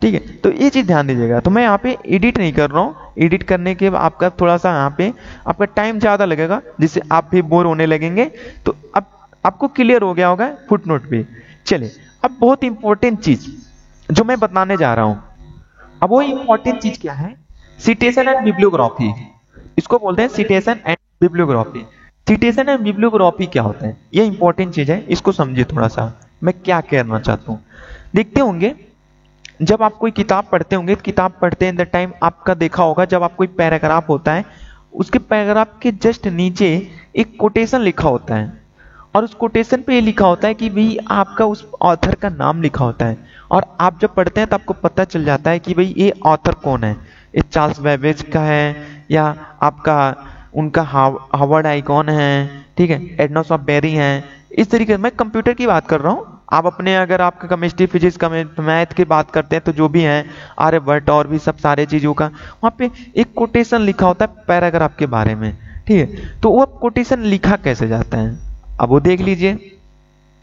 ठीक है, तो ये चीज ध्यान दीजिएगा। तो मैं यहाँ पे एडिट नहीं कर रहा हूँ, एडिट करने के आपका थोड़ा सा यहाँ पे आपका टाइम ज्यादा लगेगा, जिससे आप भी बोर होने लगेंगे। तो अब आपको क्लियर हो गया होगा फुटनोट पे। चलिए, अब बहुत इंपॉर्टेंट चीज जो मैं बताने जा रहा हूँ, अब वो इंपॉर्टेंट चीज क्या है, सिटेशन एंड बिब्लियोग्राफी। इसको बोलते हैं citation and bibliography. Citation and bibliography क्या होता है, ये इंपॉर्टेंट चीज है, इसको समझिए थोड़ा सा मैं क्या कहना चाहता हूँ। देखते होंगे जब आप कोई किताब पढ़ते होंगे, किताब पढ़ते हैं द टाइम आपका देखा होगा, जब आप कोई पैराग्राफ होता है, उसके पैराग्राफ के जस्ट नीचे एक कोटेशन लिखा होता है, और उस कोटेशन पे ये लिखा होता है कि भाई आपका उस ऑथर का नाम लिखा होता है, और आप जब पढ़ते हैं तो आपको पता चल जाता है कि भाई ये ऑथर कौन है, ये चार्ल्स बैबेज का है या आपका उनका हार्वर्ड आइकॉन है, ठीक है, एडनॉस ऑफ बेरी है। इस तरीके से मैं कंप्यूटर की बात कर रहा हूँ, आप अपने अगर आपका केमिस्ट्री फिजिक्स का मैथ की बात करते हैं तो जो भी है आर्यभट्ट और भी सब सारे चीजों का, वहां पे एक कोटेशन लिखा होता है पैराग्राफ के बारे में। ठीक है, तो वो कोटेशन लिखा कैसे जाता है, अब वो देख लीजिए।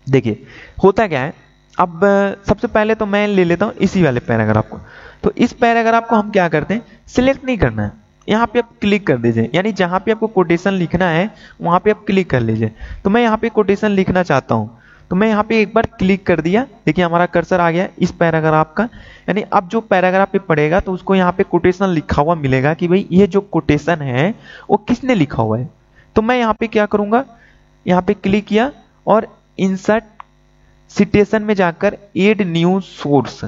देखिए होता क्या है, अब सबसे पहले तो मैं ले लेता हूँ इसी वाले पैराग्राफ को। तो इस पैराग्राफ को हम क्या करते हैं, सिलेक्ट नहीं करना है, यहाँ पे आप क्लिक कर दीजिए, यानी जहां पे आपको कोटेशन लिखना है वहां पे आप क्लिक कर लीजिए। तो मैं यहाँ पे कोटेशन लिखना चाहता हूँ, तो मैं यहाँ पे एक बार क्लिक कर दिया, देखिए हमारा कर्सर आ गया इस पैराग्राफ का। यानी अब जो पैराग्राफ पे पढ़ेगा तो उसको यहाँ पे कोटेशन लिखा हुआ मिलेगा कि भाई ये जो कोटेशन है वो किसने लिखा हुआ है। तो मैं यहाँ पे क्या करूंगा, यहाँ पे क्लिक किया और इंसर्ट सिटेशन में जाकर एड न्यू सोर्स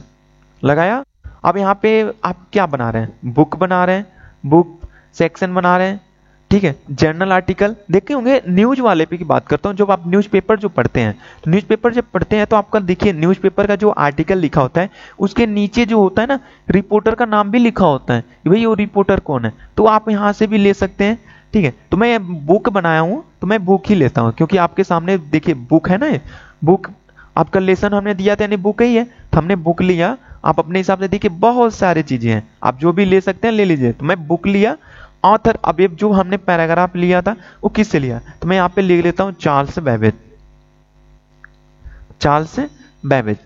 लगाया। अब यहाँ पे आप क्या बना रहे हैं, बुक बना रहे हैं, बुक सेक्शन बना रहे हैं, ठीक है, जर्नल आर्टिकल। देखे होंगे न्यूज वाले पे की बात करता हूँ, जब आप न्यूज़पेपर जो पढ़ते हैं, तो न्यूज़पेपर जब पढ़ते हैं तो आपका देखिए न्यूज़पेपर का जो आर्टिकल लिखा होता है उसके नीचे जो होता है ना, रिपोर्टर का नाम भी लिखा होता है कि भाई वो रिपोर्टर कौन है, तो आप यहाँ से भी ले सकते हैं। ठीक है, तो मैं बुक बनाया हूँ तो मैं बुक ही लेता हूँ, क्योंकि आपके सामने देखिए बुक है ना, बुक आपका लेसन हमने दिया था यानी बुक ही है, तो हमने बुक लिया। आप अपने हिसाब से देखिए बहुत सारी चीजें हैं, आप जो भी ले सकते हैं ले लीजिए। तो मैं बुक लिया, ऑथर, अब ये जो हमने पैराग्राफ लिया था वो किससे लिया, तो मैं यहाँ पे लिख लेता हूँ चार्ल्स बैबेज, चार्ल्स बैबेज।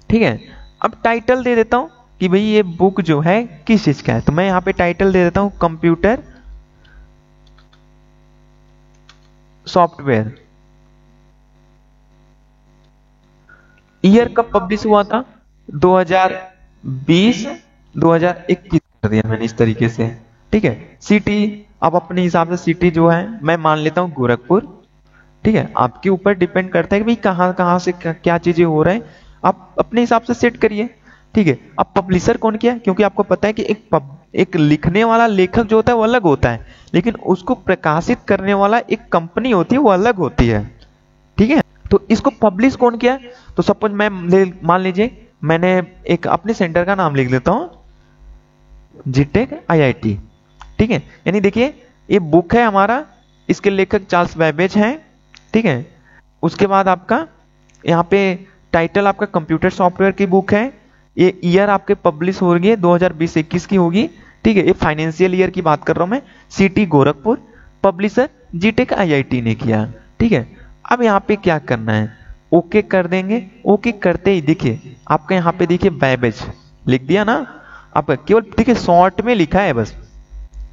ठीक है, अब टाइटल दे देता हूँ कि भाई ये बुक जो है किस चीज का है, तो मैं यहाँ पे टाइटल दे देता हूँ कंप्यूटर सॉफ्टवेयर। ईयर कब पब्लिश हुआ था, 2020 2021 कर दिया मैंने इस तरीके से। ठीक है, सिटी अब अपने हिसाब से सिटी जो है मैं मान लेता हूँ गोरखपुर। ठीक है, आपके ऊपर डिपेंड करता है कि भाई कहाँ कहाँ से क्या चीजें हो रहा है, आप अपने हिसाब से सेट करिए। ठीक है, अब पब्लिशर कौन किया, क्योंकि आपको पता है कि एक लिखने वाला लेखक जो होता है वो अलग होता है, लेकिन उसको प्रकाशित करने वाला एक कंपनी होती है वो अलग होती है। ठीक है, तो इसको पब्लिश कौन किया, तो सपोज मैं मान लीजिए मैंने एक अपने सेंटर का नाम लिख लेता हूं, जीटेक IIT। ठीक है, यानी देखिए ये बुक है हमारा इसके लेखक चार्ल्स बैबेज हैं, ठीक है। उसके बाद आपका यहाँ पे टाइटल आपका कंप्यूटर सॉफ्टवेयर की बुक है। ये ईयर आपके पब्लिश हो रही है 2020-21 की होगी, ठीक है। ये फाइनेंशियल ईयर की बात कर रहा हूं मैं। सिटी गोरखपुर, पब्लिशर जीटेक आईआईटी ने किया, ठीक है। अब यहाँ पे क्या करना है, ओके कर देंगे। ओके करते ही देखिए आपका यहाँ पे देखिए बैबेज लिख दिया ना, आपका केवल देखिए शॉर्ट में लिखा है बस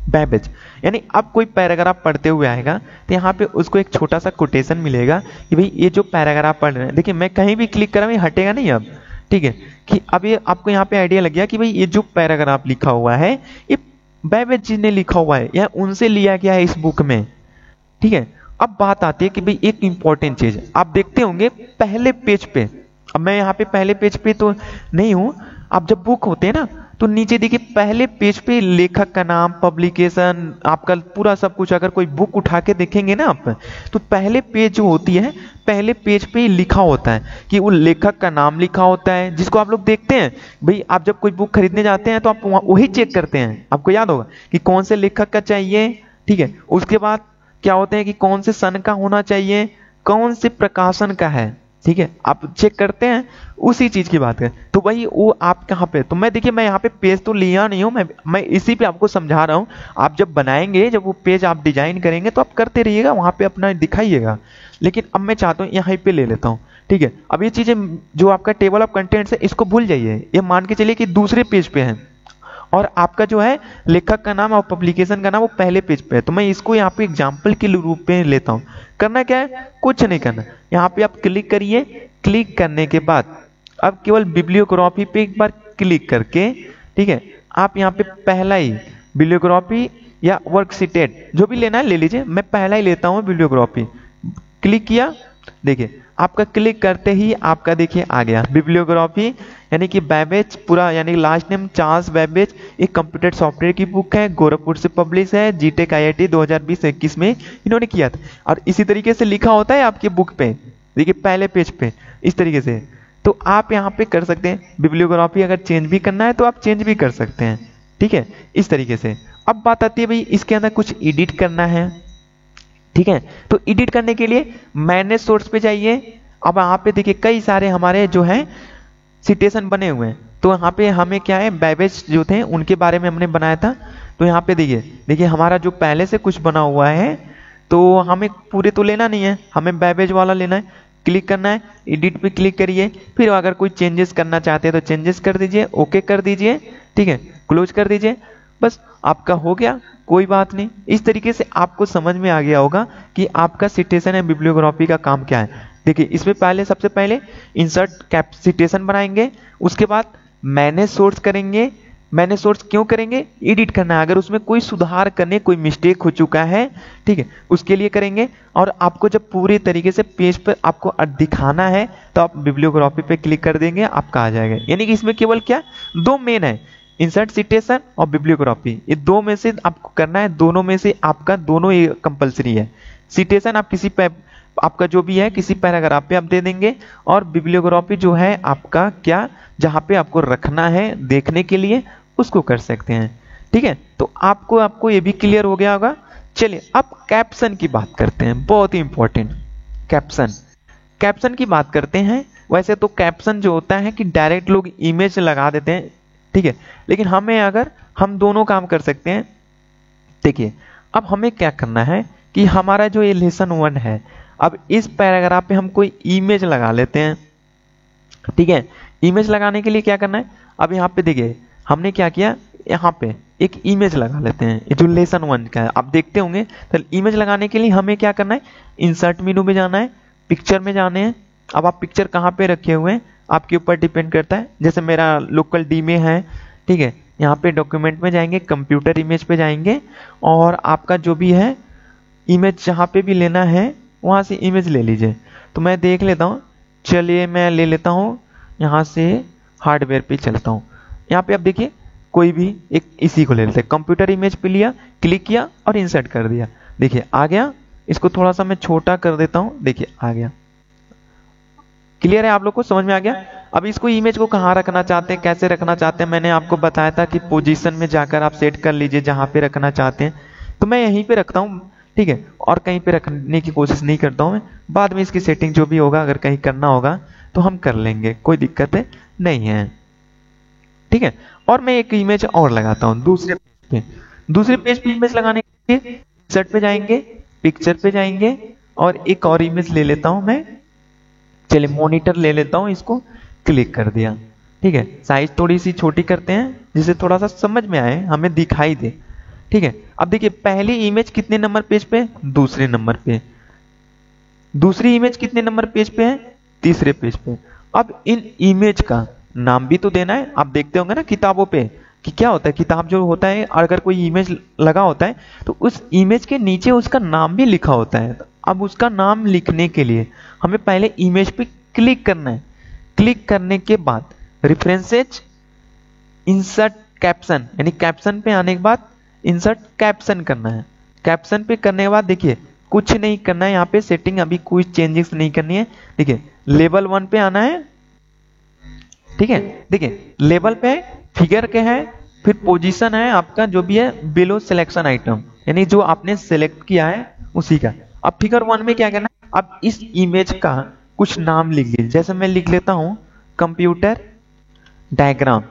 बैबेज, यानी अब कोई पैराग्राफ पढ़ते हुए आएगा तो यहाँ पे उसको एक छोटा सा कोटेशन मिलेगा कि भाई ये जो पैराग्राफ पढ़ रहे हैं, देखिए मैं कहीं भी क्लिक करा ये हटेगा नहीं अब, ठीक है। कि अब ये आपको यहाँ पे आइडिया लग गया कि भाई ये जो पैराग्राफ लिखा हुआ है ये बैबेज जी ने लिखा हुआ है या उनसे लिया गया है इस बुक में, ठीक है। अब बात आती है कि भाई एक इंपॉर्टेंट चीज आप देखते होंगे पहले पेज पे, अब मैं यहाँ पे पहले पेज पे तो नहीं हूं, आप जब बुक होते हैं ना तो नीचे देखिए पहले पेज पे लेखक का नाम, पब्लिकेशन, आपका पूरा सब कुछ। अगर कोई बुक उठा के देखेंगे ना आप तो पहले पेज जो होती है पहले पेज पे लिखा होता है कि वो लेखक का नाम लिखा होता है, जिसको आप लोग देखते हैं भाई। आप जब कोई बुक खरीदने जाते हैं तो आप वही चेक करते हैं, आपको याद होगा कि कौन से लेखक का चाहिए, ठीक है। उसके बाद क्या होते हैं कि कौन से सन का होना चाहिए, कौन से प्रकाशन का है, ठीक है। आप चेक करते हैं, उसी चीज की बात करें तो भाई वो आप कहाँ पे, तो मैं देखिए मैं यहाँ पे पेज तो लिया नहीं हूँ, मैं इसी पे आपको समझा रहा हूँ। आप जब बनाएंगे, जब वो पेज आप डिजाइन करेंगे तो आप करते रहिएगा, वहां पे अपना दिखाइएगा। लेकिन अब मैं चाहता हूँ यहाँ पे ले लेता हूँ, ठीक है। अब ये चीजें जो आपका टेबल ऑफ कंटेंट्स है इसको भूल जाइए, ये मान के चलिए कि दूसरे पेज पे है और आपका जो है लेखक का नाम और पब्लिकेशन का नाम वो पहले पेज पे है। तो मैं इसको यहाँ पे एग्जाम्पल के रूप में लेता हूँ। करना क्या है, कुछ नहीं करना, यहाँ पे आप क्लिक करिए। क्लिक करने के बाद अब केवल बिब्लियोग्राफी पे एक बार क्लिक करके, ठीक है, आप यहाँ पे पहला ही बिब्लियोग्राफी या वर्क सिटेड जो भी लेना है ले लीजिए, मैं पहला ही लेता हूँ बिब्लियोग्राफी। क्लिक किया, देखिए आपका क्लिक करते ही आपका देखिए आ गया बिब्लियोग्राफी, यानी कि बैबेज पूरा, यानी लास्ट नेम चार्ल्स बैबेज, एक कंप्यूटर सॉफ्टवेयर की बुक है, गोरखपुर से पब्लिश है, जीटेक आईआईटी 2020-21 में इन्होंने किया था। और इसी तरीके से लिखा होता है आपकी बुक पे, देखिए पहले पेज पे इस तरीके से। तो आप यहाँ पे कर सकते हैं बिब्लियोग्राफी, अगर चेंज भी करना है तो आप चेंज भी कर सकते हैं, ठीक है, इस तरीके से। अब बात आती है भाई इसके अंदर कुछ एडिट करना है, ठीक है। तो एडिट करने के लिए मैनेज सोर्स पे जाइए। अब यहाँ पे देखिए कई सारे हमारे जो हैं सिटेशन बने हुए हैं, तो यहाँ पे हमें क्या है बैबेज जो थे उनके बारे में हमने बनाया था। तो यहाँ पे देखिए हमारा जो पहले से कुछ बना हुआ है, तो हमें पूरे तो लेना नहीं है, हमें बैबेज वाला लेना है। क्लिक करना है, एडिट पे क्लिक करिए, फिर अगर कोई चेंजेस करना चाहते हैं तो चेंजेस कर दीजिए, ओके कर दीजिए, ठीक है, क्लोज कर दीजिए, बस आपका हो गया, कोई बात नहीं। इस तरीके से आपको समझ में आ गया होगा कि आपका सिटेशन एंड बिब्लियोग्राफी का काम क्या है। देखिए इसमें पहले सबसे पहले इंसर्ट कैप सिटेशन बनाएंगे, उसके बाद मैनेज सोर्स करेंगे। मैनेज सोर्स क्यों करेंगे, एडिट करना है, अगर उसमें कोई सुधार करने, कोई मिस्टेक हो चुका है, ठीक है, उसके लिए करेंगे। और आपको जब पूरी तरीके से पेज पर आपको दिखाना है तो आप बिब्लियोग्राफी पे क्लिक कर देंगे, आपका आ जाएगा। यानी कि इसमें केवल क्या दो मेन है, इंसर्ट सिटेशन और बिब्लियोग्राफी, ये दो में से आपको करना है, दोनों में से आपका दोनों ही कंपलसरी है। सिटेशन आप किसी पे आपका जो भी है किसी पैराग्राफ पे आप दे देंगे, और बिब्लियोग्राफी जो है आपका क्या जहां पे आपको रखना है देखने के लिए उसको कर सकते हैं, ठीक है। तो आपको ये भी क्लियर हो गया होगा। चलिए अब कैप्शन की बात करते हैं, बहुत ही इंपॉर्टेंट कैप्शन की बात करते हैं। वैसे तो कैप्शन जो होता है कि डायरेक्ट लोग इमेज लगा देते हैं, ठीक है, लेकिन हम दोनों काम कर सकते हैं। देखिए अब हमें क्या करना है कि हमारा जो ये लेसन 1 है, अब इस पैराग्राफ पे हम कोई इमेज लगा लेते हैं, ठीक है। इमेज लगाने के लिए क्या करना है, अब यहाँ पे देखिए हमने क्या किया, यहाँ पे एक इमेज लगा लेते हैं, ये जो लेसन 1 का है आप देखते होंगे। तो इमेज लगाने के लिए हमें क्या करना है, इंसर्ट मेनू में जाना है, पिक्चर में जाने हैं। अब आप पिक्चर कहाँ पे रखे हुए हैं आपके ऊपर डिपेंड करता है, जैसे मेरा लोकल डी में है, ठीक है। यहाँ पे डॉक्यूमेंट में जाएंगे, कंप्यूटर इमेज पे जाएंगे, और आपका जो भी है इमेज जहाँ पे भी लेना है वहाँ से इमेज ले लीजिए। तो मैं देख लेता हूँ, चलिए मैं ले लेता हूँ, यहाँ से हार्डवेयर पे चलता हूँ। यहाँ पे आप देखिए कोई भी एक इसी को ले लेते हैं, कंप्यूटर इमेज पे लिया, क्लिक किया और इंसर्ट कर दिया, देखिए आ गया। इसको थोड़ा सा मैं छोटा कर देता हूँ, देखिए आ गया। क्लियर है, आप लोग को समझ में आ गया। अब इसको इमेज को कहाँ रखना चाहते हैं, कैसे रखना चाहते हैं, मैंने आपको बताया था कि पोजीशन में जाकर आप सेट कर लीजिए जहाँ पे रखना चाहते हैं। तो मैं यहीं पे रखता हूँ, ठीक है, और कहीं पे रखने की कोशिश नहीं करता हूँ मैं। बाद में इसकी सेटिंग जो भी होगा अगर कहीं करना होगा तो हम कर लेंगे, कोई दिक्कत नहीं है। ठीक है, और मैं एक इमेज और लगाता हूँ दूसरे पेज पे। दूसरे पेज पे इमेज लगाने के लिए इंसर्ट पे जाएंगे, पिक्चर पे जाएंगे, और एक और इमेज ले लेता हूँ मैं। चलिए मॉनिटर ले लेता हूँ, इसको क्लिक कर दिया। ठीक है, साइज थोड़ी सी छोटी करते हैं जिससे थोड़ा सा समझ में आए, हमें दिखाई दे। ठीक है, अब देखिए पहली इमेज कितने नंबर पेज पे? दूसरे नंबर पे। दूसरी इमेज कितने नंबर पेज पे है? तीसरे पेज पे। अब इन इमेज का नाम भी तो देना है। आप देखते होंगे ना किताबों पे कि क्या होता है, किताब जो होता है अगर कोई इमेज लगा होता है तो उस इमेज के नीचे उसका नाम भी लिखा होता है। अब उसका नाम लिखने के लिए हमें पहले इमेज पे क्लिक करना है। क्लिक करने के बाद रेफरेंसेज, इंसर्ट कैप्शन, यानी कैप्शन पे आने के बाद इंसर्ट कैप्शन करना है। कैप्शन पे करने के बाद देखिए कुछ नहीं करना है, यहाँ पे सेटिंग अभी कोई चेंजेस नहीं करनी है। देखिए लेवल 1 पे आना है। ठीक है, देखिए लेवल पे फिगर के है, फिर पोजीशन है आपका जो भी है बिलो सिलेक्शन आइटम, यानी जो आपने सेलेक्ट किया है उसी का। अब फिगर 1 में क्या करना है? अब इस इमेज का कुछ नाम लिख लीजिए, जैसे मैं लिख लेता हूं कंप्यूटर डायग्राम,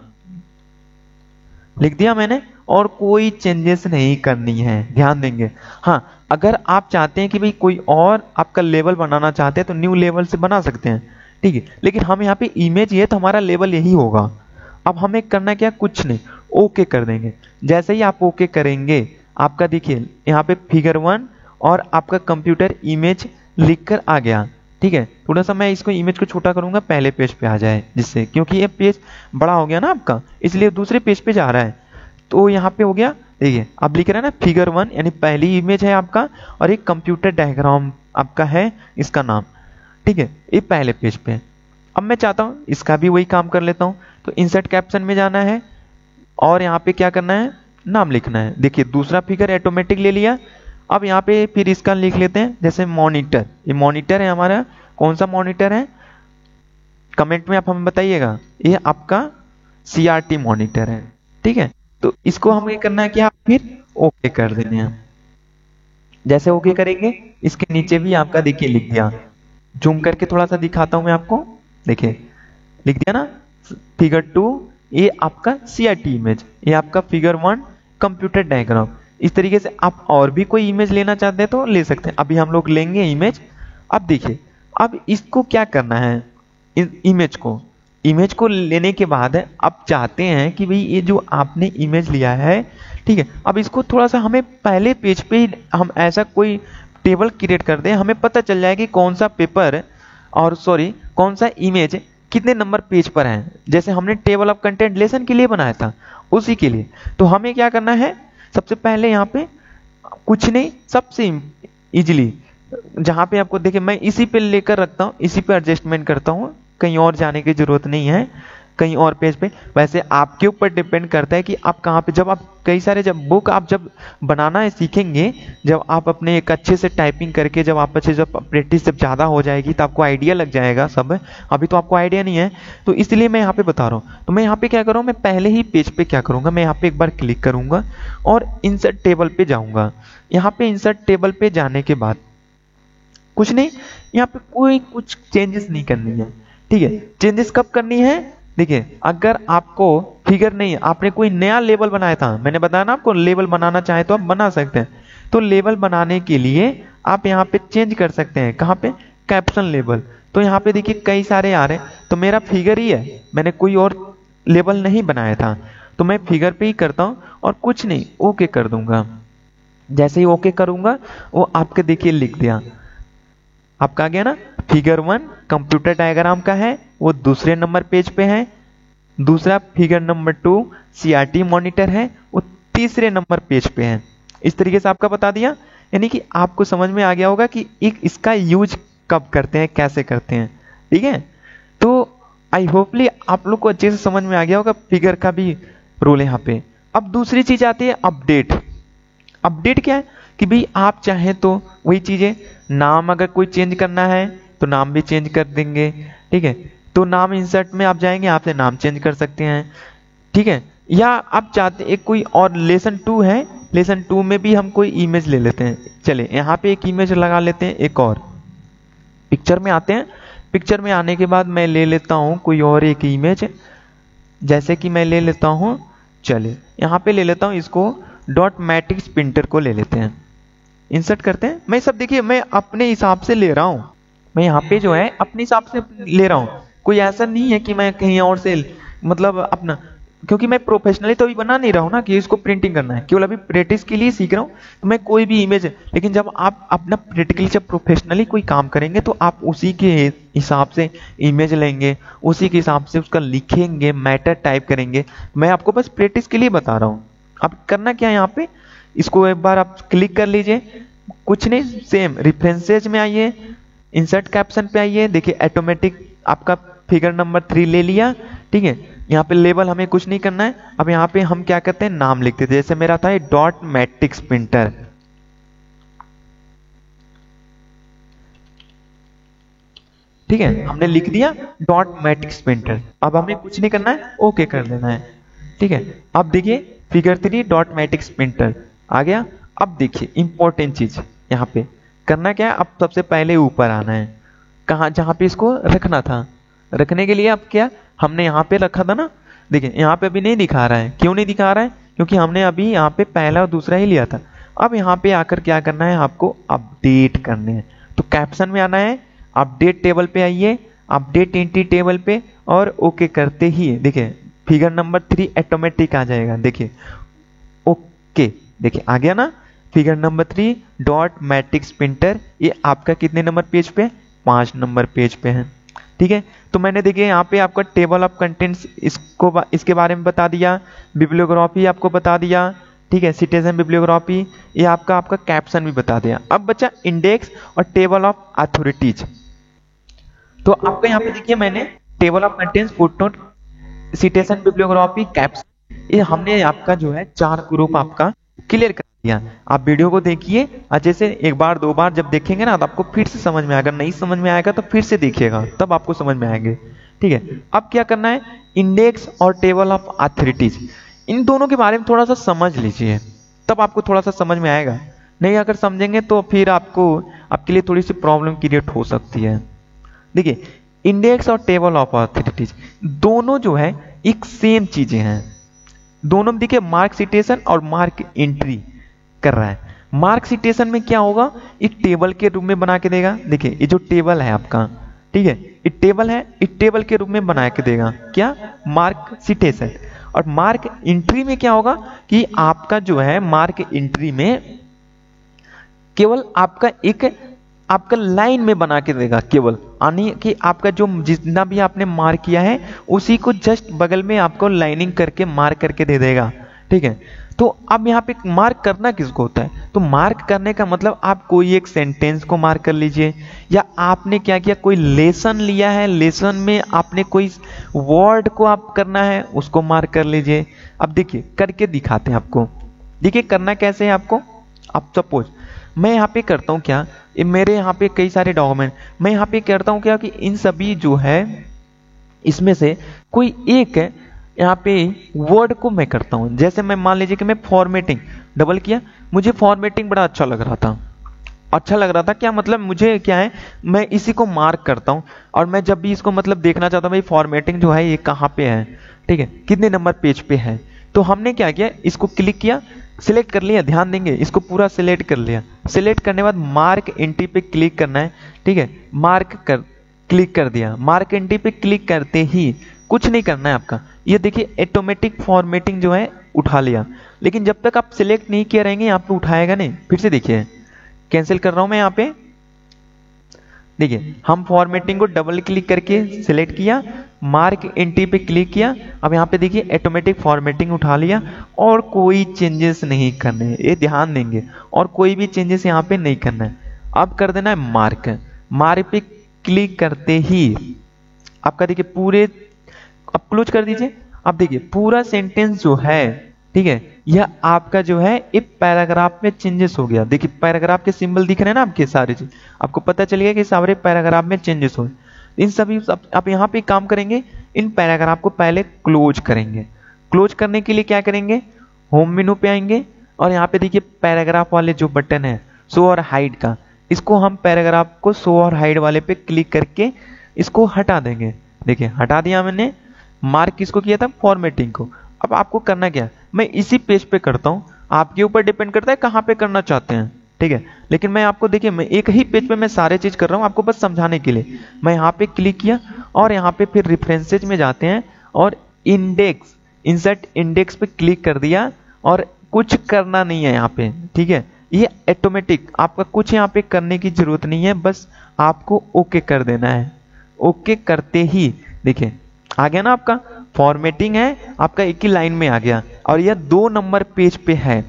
लिख दिया मैंने, और कोई चेंजेस नहीं करनी है, ध्यान देंगे। हाँ, अगर आप चाहते हैं कि भाई कोई और आपका लेवल बनाना चाहते हैं तो न्यू लेवल से बना सकते हैं। ठीक है, लेकिन हम यहाँ पे इमेज ये तो हमारा लेवल यही होगा। अब हमें करना क्या? कुछ नहीं, ओके कर देंगे। जैसे ही आप ओके करेंगे आपका देखिए यहाँ पे फिगर 1 और आपका कंप्यूटर इमेज लिखकर आ गया। ठीक है, थोड़ा सा मैं इसको इमेज को छोटा करूंगा, पहले पेज पे आ जाए, जिससे क्योंकि ये पेज बड़ा हो गया ना आपका, इसलिए दूसरे पेज पे जा रहा है। तो यहाँ पे हो गया, देखिए अब लिख रहा है ना फिगर 1, यानी पहली इमेज है आपका, और एक कंप्यूटर डायग्राम आपका है इसका नाम। ठीक है, ये पहले पेज पे। अब मैं चाहता हूँ इसका भी वही काम कर लेता हूँ, तो इंसर्ट कैप्शन में जाना है और यहाँ पे क्या करना है? नाम लिखना है। देखिए दूसरा फिगर ऑटोमेटिक ले लिया। अब यहाँ पे फिर इसका लिख लेते हैं, जैसे मॉनिटर, ये मॉनिटर है हमारा। कौन सा मॉनिटर है? कमेंट में आप हमें बताइएगा। ये आपका CRT मॉनिटर है। ठीक है, तो इसको हमें करना है क्या? फिर ओके कर देने हैं। जैसे ओके करेंगे इसके नीचे भी आपका देखिए लिख दिया। जूम करके थोड़ा सा दिखाता हूं मैं आपको, देखिए लिख दिया ना फिगर 2, ये आपका CRT इमेज, ये आपका फिगर 1 कंप्यूटर डायग्राम। इस तरीके से आप और भी कोई इमेज लेना चाहते हैं तो ले सकते हैं। अभी हम लोग लेंगे इमेज। अब देखिए अब इसको क्या करना है? इमेज को लेने के बाद अब चाहते हैं कि भाई ये जो आपने इमेज लिया है, ठीक है, अब इसको थोड़ा सा हमें पहले पेज पे ही हम ऐसा कोई टेबल क्रिएट कर दें, हमें पता चल जाए कि कौन सा पेपर और कौन सा इमेज कितने नंबर पेज पर है। जैसे हमने टेबल ऑफ कंटेंट लेसन के लिए बनाया था उसी के लिए। तो हमें क्या करना है? सबसे पहले यहाँ पे कुछ नहीं, सबसे इजीली जहां पे आपको देखिए मैं इसी पे लेकर रखता हूँ, इसी पे एडजस्टमेंट करता हूँ, कहीं और जाने की जरूरत नहीं है कहीं और पेज पे। वैसे आपके ऊपर डिपेंड करता है कि आप कहाँ पे, जब आप कई सारे जब बुक आप जब बनाना सीखेंगे, जब आप अपने एक अच्छे से टाइपिंग करके जब आप अच्छे, जब प्रैक्टिस जब ज़्यादा हो जाएगी तो आपको आइडिया लग जाएगा सब। अभी तो आपको आइडिया नहीं है, तो इसलिए मैं यहाँ पे बता रहा हूँ। तो मैं यहाँ पे क्या करूँ, मैं पहले ही पेज पे क्या करूँगा, मैं यहाँ पे एक बार क्लिक करूँगा और इंसर्ट टेबल पे जाऊँगा। यहाँ पे इंसर्ट टेबल पे जाने के बाद कुछ नहीं, यहाँ पे कोई कुछ चेंजेस नहीं करनी है। ठीक है, चेंजेस कब करनी है? देखिए अगर आपको फिगर नहीं, आपने कोई नया लेवल बनाया था, मैंने बताया ना आपको लेवल बनाना चाहे तो आप बना सकते हैं। तो लेवल बनाने के लिए आप यहाँ पे चेंज कर सकते हैं। कहाँ पे? Caption level. तो यहाँ पे देखिए कई सारे आ रहे हैं, तो मेरा फिगर ही है, मैंने कोई और लेवल नहीं बनाया था, तो मैं फिगर पे ही करता हूँ और कुछ नहीं, ओके कर दूंगा। जैसे ही ओके करूंगा वो आपके देखिए लिख दिया, आपका आ गया ना फिगर 1 कंप्यूटर डायग्राम का है, वो दूसरे नंबर पेज पे है। दूसरा फिगर नंबर 2 CRT मॉनिटर है, वो तीसरे नंबर पेज पे है। इस तरीके से आपका बता दिया, यानी कि आपको समझ में आ गया होगा कि इसका यूज कब करते हैं, कैसे करते हैं। ठीक है, तो आई होपली आप लोग को अच्छे से समझ में आ गया होगा फिगर का भी रोल यहाँ पे। अब दूसरी चीज आती है अपडेट। अपडेट क्या है कि भाई आप चाहें तो वही चीजें, नाम अगर कोई चेंज करना है तो नाम भी चेंज कर देंगे। ठीक है, तो नाम इंसर्ट में आप जाएंगे, आपसे नाम चेंज कर सकते हैं। ठीक है, या आप चाहते एक कोई और लेसन 2 है, लेसन 2 में भी हम कोई इमेज ले लेते हैं। चले यहाँ पे एक इमेज लगा लेते हैं, एक और पिक्चर में आते हैं। पिक्चर में आने के बाद मैं ले लेता हूँ कोई और एक इमेज, जैसे कि मैं ले लेता हूँ, चले यहाँ पे ले लेता हूँ इसको, डॉट मैट्रिक्स प्रिंटर को ले लेते हैं, इंसर्ट करते हैं। मैं सब देखिए मैं अपने हिसाब से ले रहा हूँ, मैं यहाँ पे जो है अपने हिसाब से ले रहा हूँ, कोई ऐसा नहीं है कि मैं कहीं और से मतलब अपना, क्योंकि मैं प्रोफेशनली तो अभी बना नहीं रहा हूँ ना कि इसको प्रिंटिंग करना है, केवल अभी प्रैक्टिस के लिए सीख रहा हूँ। तो मैं कोई भी इमेज, लेकिन जब आप अपना प्रैक्टिकली जब प्रोफेशनली कोई काम करेंगे तो आप उसी के हिसाब से इमेज लेंगे, उसी के हिसाब से उसका लिखेंगे, मैटर टाइप करेंगे। मैं आपको बस प्रैक्टिस के लिए बता रहा हूँ। अब करना क्या है, यहाँ पे इसको एक बार आप क्लिक कर लीजिए, कुछ नहीं, सेम रेफरेंसेज में आइए, इंसर्ट कैप्शन पे आइए, देखिए ऑटोमेटिक आपका फिगर नंबर 3 ले लिया, ठीक है। यहाँ पे लेबल हमें कुछ नहीं करना है। अब यहाँ पे हम क्या करते हैं, नाम लिखते थे, जैसे मेरा था ये डॉट मैट्रिक्स प्रिंटर, ठीक है, हमने लिख दिया डॉट मैट्रिक्स प्रिंटर। अब हमें कुछ नहीं करना है, ओके कर देना है, ठीक है। अब देखिए फिगर 3 डॉट मैट्रिक्स प्रिंटर आ गया। अब देखिए इंपॉर्टेंट चीज यहाँ पे करना क्या है, अब सबसे पहले ऊपर आना है, कहाँ, जहाँ पे इसको रखना था। रखने के लिए अब क्या, हमने यहाँ पे रखा था ना, देखिए यहाँ पे अभी नहीं दिखा रहा है, क्यों नहीं दिखा रहा है, क्योंकि हमने अभी यहाँ पे पहला और दूसरा ही लिया था। अब यहाँ पे आकर क्या करना है, आपको अपडेट करने हैं। तो कैप्शन में आना है, अपडेट टेबल पे आइए, अपडेट एंट्री टेबल पे, और ओके करते ही देखिए फिगर नंबर 3 ऑटोमेटिक आ जाएगा। देखिए ओके, देखिए आ गया ना figure number 3 dot matrix printer. ये आपका कितने नंबर पेज पे, 5 नंबर पेज पे है, ठीक है। तो मैंने देखिए यहाँ पे आपका टेबल ऑफ कंटेंट्स इसके बारे में बता दिया, बिब्लियोग्राफी आपको बता दिया, ठीक है, सिटीजन बिब्लियोग्राफी, ये आपका कैप्शन भी बता दिया। अब बचा इंडेक्स और टेबल ऑफ अथॉरिटीज। तो आपका यहाँ पे देखिए मैंने table of contents, footnote, citizen bibliography, caption, ये हमने आपका जो है 4 ग्रुप आपका क्लियर कर दिया। आप वीडियो को देखिए, अच्छे से एक बार 2 बार जब देखेंगे ना तो आपको फिर से समझ में आएगा, नहीं समझ में आएगा तो फिर से देखिएगा, तब आपको समझ में आएंगे, ठीक है। अब क्या करना है, इंडेक्स और टेबल ऑफ अथॉरिटीज, इन दोनों के बारे में थोड़ा सा समझ लीजिए, तब आपको थोड़ा सा समझ में आएगा। नहीं अगर समझेंगे तो फिर आपके लिए थोड़ी सी प्रॉब्लम क्रिएट हो सकती है। देखिए इंडेक्स और टेबल ऑफ अथॉरिटीज दोनों जो है एक सेम चीजें हैं, दोनों देखिए मार्क सिटेशन और मार्क एंट्री कर रहा है। मार्क सिटेशन में क्या होगा, एक टेबल के रूप में बना के देगा। देखिए ये जो टेबल है आपका, ठीक है, ये टेबल है, इस टेबल के रूप में बना के देगा क्या, मार्क सिटेशन। और मार्क एंट्री में क्या होगा कि आपका जो है मार्क एंट्री में केवल आपका लाइन में बना के देगा, केवल यानी कि आपका जो जितना भी आपने मार्क किया है उसी को जस्ट बगल में आपको लाइनिंग करके मार्क करके दे देगा, ठीक है। तो अब यहाँ पे मार्क करना किसको होता है, तो मार्क करने का मतलब आप कोई एक सेंटेंस को मार्क कर लीजिए, या आपने क्या किया, कोई लेसन लिया है, लेसन में आपने कोई वर्ड को आप करना है उसको मार्क कर लीजिए। अब देखिए करके दिखाते हैं आपको, देखिए करना कैसे है आपको। अब सपोज मैं यहाँ पे करता हूँ क्या, मेरे यहाँ पे कई सारे डॉक्यूमेंट, मैं यहाँ पे करता हूँ क्या कि इन सभी जो है इसमें से कोई एक है यहाँ पे वर्ड को मैं करता हूँ। जैसे मैं मान लीजिए कि मैं फॉर्मेटिंग डबल किया, मुझे फॉर्मेटिंग बड़ा अच्छा लग रहा था, क्या मतलब मुझे क्या है, मैं इसी को मार्क करता हूँ और मैं जब भी इसको मतलब देखना चाहता हूँ भाई फॉर्मेटिंग जो है ये कहाँ पे है, ठीक है, कितने नंबर पेज पे है। तो हमने क्या किया, इसको क्लिक किया, सिलेक्ट कर लिया, ध्यान देंगे इसको पूरा सिलेक्ट कर लिया। सिलेक्ट करने के बाद मार्क एंट्री पे क्लिक करना है, ठीक है, क्लिक कर दिया। मार्क एंट्री पे क्लिक करते ही कुछ नहीं करना है आपका, ये देखिए ऑटोमेटिक फॉर्मेटिंग जो है उठा लिया। लेकिन जब तक आप सिलेक्ट नहीं किए रहेंगे यहाँ पे उठाएगा नहीं। फिर से देखिए कैंसिल कर रहा हूं मैं यहाँ पे, देखिए हम फॉर्मेटिंग को डबल क्लिक करके सिलेक्ट किया, मार्क एंट्री पे क्लिक किया, अब यहाँ पे देखिए ऑटोमेटिक फॉर्मेटिंग उठा लिया और कोई चेंजेस नहीं करने हैं, ये ध्यान देंगे, और कोई भी चेंजेस यहाँ पे नहीं करना है। अब कर देना है मार्क पे क्लिक करते ही आपका देखिए पूरे, अब क्लोज कर दीजिए। अब देखिए पूरा सेंटेंस जो है, ठीक है, यह आपका जो है एक पैराग्राफ में चेंजेस हो गया। देखिए पैराग्राफ के सिंबल दिख रहे हैं ना आपके सारे चीज, आपको पता चल गया कि सारे पैराग्राफ में चेंजेस हो। इन सभी आप यहाँ पे काम करेंगे, इन पैराग्राफ को पहले क्लोज करेंगे। क्लोज करने के लिए क्या करेंगे, होम मेनू पे आएंगे और यहाँ पे देखिए पैराग्राफ वाले जो बटन है शो और हाइड का, इसको हम पैराग्राफ को शो और हाइड वाले पे क्लिक करके इसको हटा देंगे। देखिए हटा दिया मैंने, मार्क किसको किया था, फॉर्मेटिंग को। अब आपको करना क्या है, मैं इसी पेज पे करता हूँ, आपके ऊपर डिपेंड करता है कहाँ पे करना चाहते हैं, ठीक है। लेकिन मैं आपको देखिए मैं एक ही पेज पे मैं सारे चीज कर रहा हूँ आपको बस समझाने के लिए। मैं यहाँ पे क्लिक किया और यहाँ पे फिर रेफरेंसेज में जाते हैं और इंडेक्स, इंसर्ट इंडेक्स पे क्लिक कर दिया और कुछ करना नहीं है यहाँ पे, ठीक है। ये ऑटोमेटिक, आपका कुछ यहाँ पे करने की जरूरत नहीं है, बस आपको ओके कर देना है। ओके करते ही देखिए आ गया ना, आपका फॉर्मेटिंग है आपका एक ही लाइन में आ गया और यह 2 नंबर पेज पे है।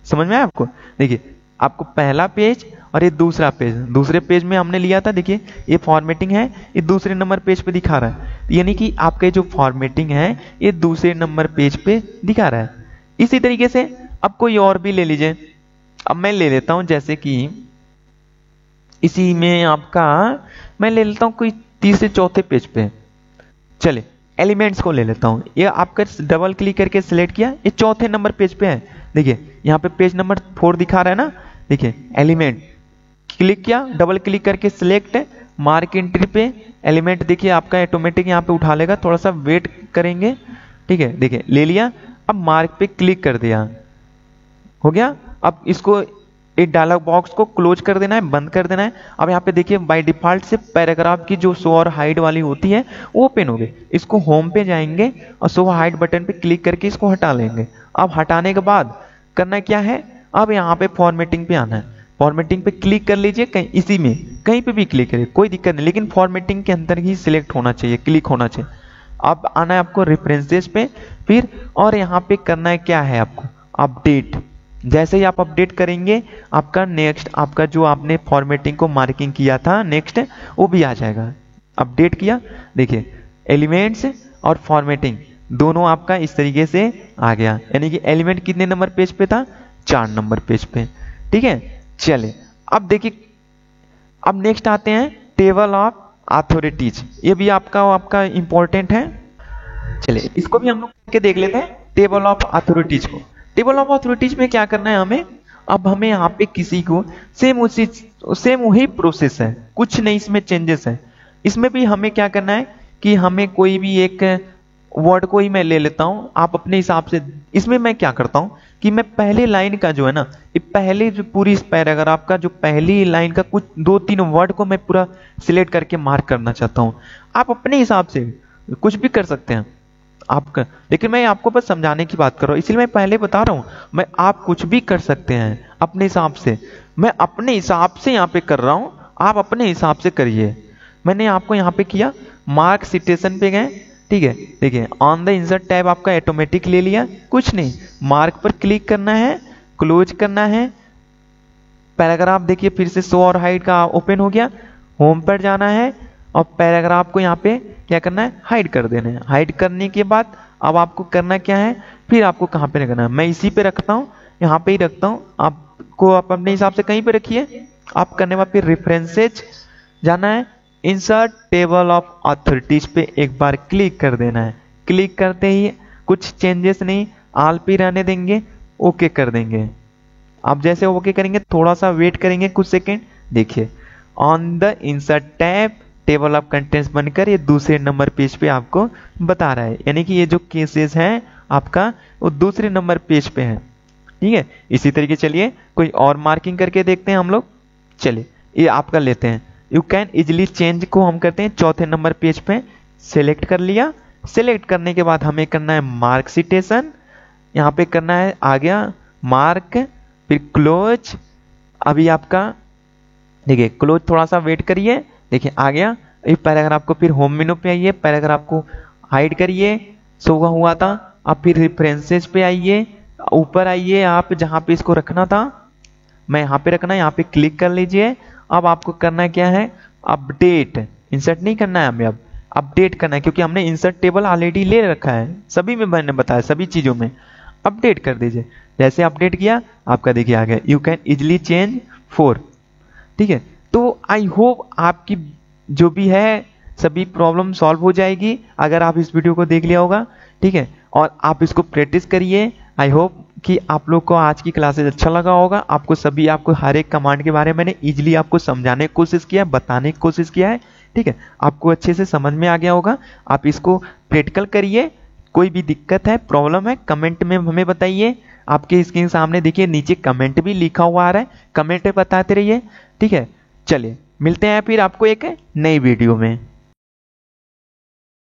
समझ में आया आपको? देखिए आपको पहला पेज और ये दूसरा पेज, दूसरे पेज में हमने लिया था, देखिए ये फॉर्मेटिंग है, ये दूसरे नंबर पेज पे दिखा रहा है, यानी कि आपके जो फॉर्मेटिंग है ये दूसरे नंबर पेज पे दिखा रहा है। इसी तरीके से अब कोई और भी ले लीजिए। अब मैं ले लेता हूं जैसे कि इसी में आपका मैं ले लेता हूं कोई तीसरे चौथे पेज पे, चले एलिमेंट्स को ले लेता हूं। ये आपका डबल क्लिक करके सिलेक्ट किया, ये चौथे नंबर पेज पे है। देखिए यहाँ पे पेज नंबर 4 दिखा रहा है ना, देखिए एलिमेंट क्लिक किया, डबल क्लिक करके सिलेक्ट मार्क एंट्री पे एलिमेंट, देखिए आपका ऑटोमेटिक यहाँ पे उठा लेगा, थोड़ा सा वेट करेंगे, ठीक है। देखिए ले लिया, अब मार्क पे क्लिक कर दिया, हो गया। अब इसको एक डायलॉग बॉक्स को क्लोज कर देना है, बंद कर देना है। अब यहाँ पे देखिए बाय डिफॉल्ट से पैराग्राफ की जो शो और हाइड वाली होती है वो ओपन हो गई। इसको होम पे जाएंगे और शो हाइड बटन पे क्लिक करके इसको हटा लेंगे। अब हटाने के बाद करना क्या है, अब यहाँ पे फॉर्मेटिंग पे आना है, फॉर्मेटिंग पे क्लिक कर लीजिए, कहीं इसी में कहीं पे भी क्लिक करिए कोई दिक्कत नहीं, लेकिन फॉर्मेटिंग के अंदर ही सिलेक्ट होना चाहिए, क्लिक होना चाहिए। अब आना है आपको रेफरेंसेस पे फिर, और यहाँ पे करना है क्या है आपको, अपडेट। जैसे ही आप अपडेट करेंगे आपका नेक्स्ट, आपका जो आपने फॉर्मेटिंग को मार्किंग किया था नेक्स्ट, वो भी आ जाएगा। अपडेट किया, देखिए एलिमेंट्स और फॉर्मेटिंग दोनों आपका इस तरीके से आ गया, यानी कि एलिमेंट कितने नंबर पेज पे था, 4 नंबर पेज पे, ठीक है। चले अब देखिए, अब नेक्स्ट आते हैं टेबल ऑफ अथॉरिटीज। ये भी आपका इंपॉर्टेंट है, चलिए इसको भी हम लोग करके देख लेते हैं टेबल ऑफ अथॉरिटीज को। टेबल ऑफ अथॉरिटीज में क्या करना है हमें, अब हमें यहाँ पे किसी को सेम वही प्रोसेस है, कुछ नहीं इसमें चेंजेस है। इसमें भी हमें क्या करना है कि हमें कोई भी एक वर्ड को ही मैं ले लेता हूँ, आप अपने हिसाब से। इसमें मैं क्या करता हूँ कि मैं पहले लाइन का जो है ना, ये पहले जो पूरी इस पैराग्राफ का जो पहली लाइन का कुछ 2-3 वर्ड को मैं पूरा सिलेक्ट करके मार्क करना चाहता हूँ। आप अपने हिसाब से कुछ भी कर सकते हैं आपका, लेकिन मैं आपको बस समझाने की बात कर रहा हूँ, इसलिए मैं पहले बता रहा हूँ। मैं आप कुछ भी कर सकते हैं अपने हिसाब से, मैं अपने हिसाब से यहाँ पे कर रहा हूँ, आप अपने हिसाब से करिए। मैंने आपको यहाँ पे किया, मार्क सिटेशन पे गए, ठीक है। देखिए ऑन द इंसर्ट टैब आपका ऑटोमेटिक ले लिया, कुछ नहीं, मार्क पर क्लिक करना है, क्लोज करना है, पैराग्राफ देखिए फिर से शो और हाइड का ओपन हो गया, होम पर जाना है और पैराग्राफ को यहाँ पे क्या करना है, हाइड कर देना है। हाइड करने के बाद अब आपको करना क्या है, फिर आपको कहाँ पे रखना है, मैं इसी पे रखता हूँ, यहाँ पे ही रखता हूँ, आपको आप अपने हिसाब से कहीं पे रखिए। आप करने बाद फिर रेफरेंसेज जाना है, इंसर्ट टेबल ऑफ अथॉरिटीज पे एक बार क्लिक कर देना है। क्लिक करते ही कुछ चेंजेस नहीं, आल पे रहने देंगे, ओके कर देंगे। आप जैसे ओके करेंगे थोड़ा सा वेट करेंगे कुछ सेकेंड, देखिए on the insert tab table of contents बनकर ये दूसरे नंबर पेज पे आपको बता रहा है, यानी कि ये जो केसेस हैं आपका वो दूसरे नंबर पेज पे है, ठीक है। इसी तरीके चलिए कोई और मार्किंग करके देखते हैं हम लोग। चलिए ये आपका लेते हैं, यू कैन इजिली चेंज को हम करते हैं चौथे नंबर पेज पे, सिलेक्ट कर लिया। सिलेक्ट करने के बाद हमें करना है मार्क सिटेशन, यहाँ पे करना है आ गया मार्क, फिर क्लोज। अभी आपका देखिए क्लोज, थोड़ा सा वेट करिए, देखिए आ गया। इस पैराग्राफ को फिर होम मेनू पे आइए, पैराग्राफ को हाइड करिए, शो हुआ था। अब फिर रेफरेंसेस पे आइए, ऊपर आइए, आप जहाँ पे इसको रखना था मैं यहाँ पे रखना है, यहाँ पे क्लिक कर लीजिए। अब आपको करना क्या है, अपडेट, इंसर्ट नहीं करना है हमें, अब अपडेट करना है, क्योंकि हमने इंसर्ट टेबल ऑलरेडी ले रखा है, सभी में मैंने बताया, सभी चीजों में अपडेट कर दीजिए। जैसे अपडेट किया आपका देखिए आ गया, यू कैन इजिली चेंज 4, ठीक है। तो आई होप आपकी जो भी है सभी प्रॉब्लम सॉल्व हो जाएगी अगर आप इस वीडियो को देख लिया होगा, ठीक है। और आप इसको प्रैक्टिस करिए, आई होप कि आप लोग को आज की क्लासेज अच्छा लगा होगा। आपको हर एक कमांड के बारे में मैंने इजीली आपको समझाने की कोशिश किया है, बताने की कोशिश किया है। ठीक है, आपको अच्छे से समझ में आ गया होगा। आप इसको प्रैक्टिकल करिए। कोई भी दिक्कत है, प्रॉब्लम है, कमेंट में हमें बताइए। आपके स्क्रीन सामने देखिए नीचे कमेंट भी लिखा हुआ आ रहा है, कमेंट बताते रहिए। ठीक है, चलिए मिलते हैं फिर आपको एक नई वीडियो में।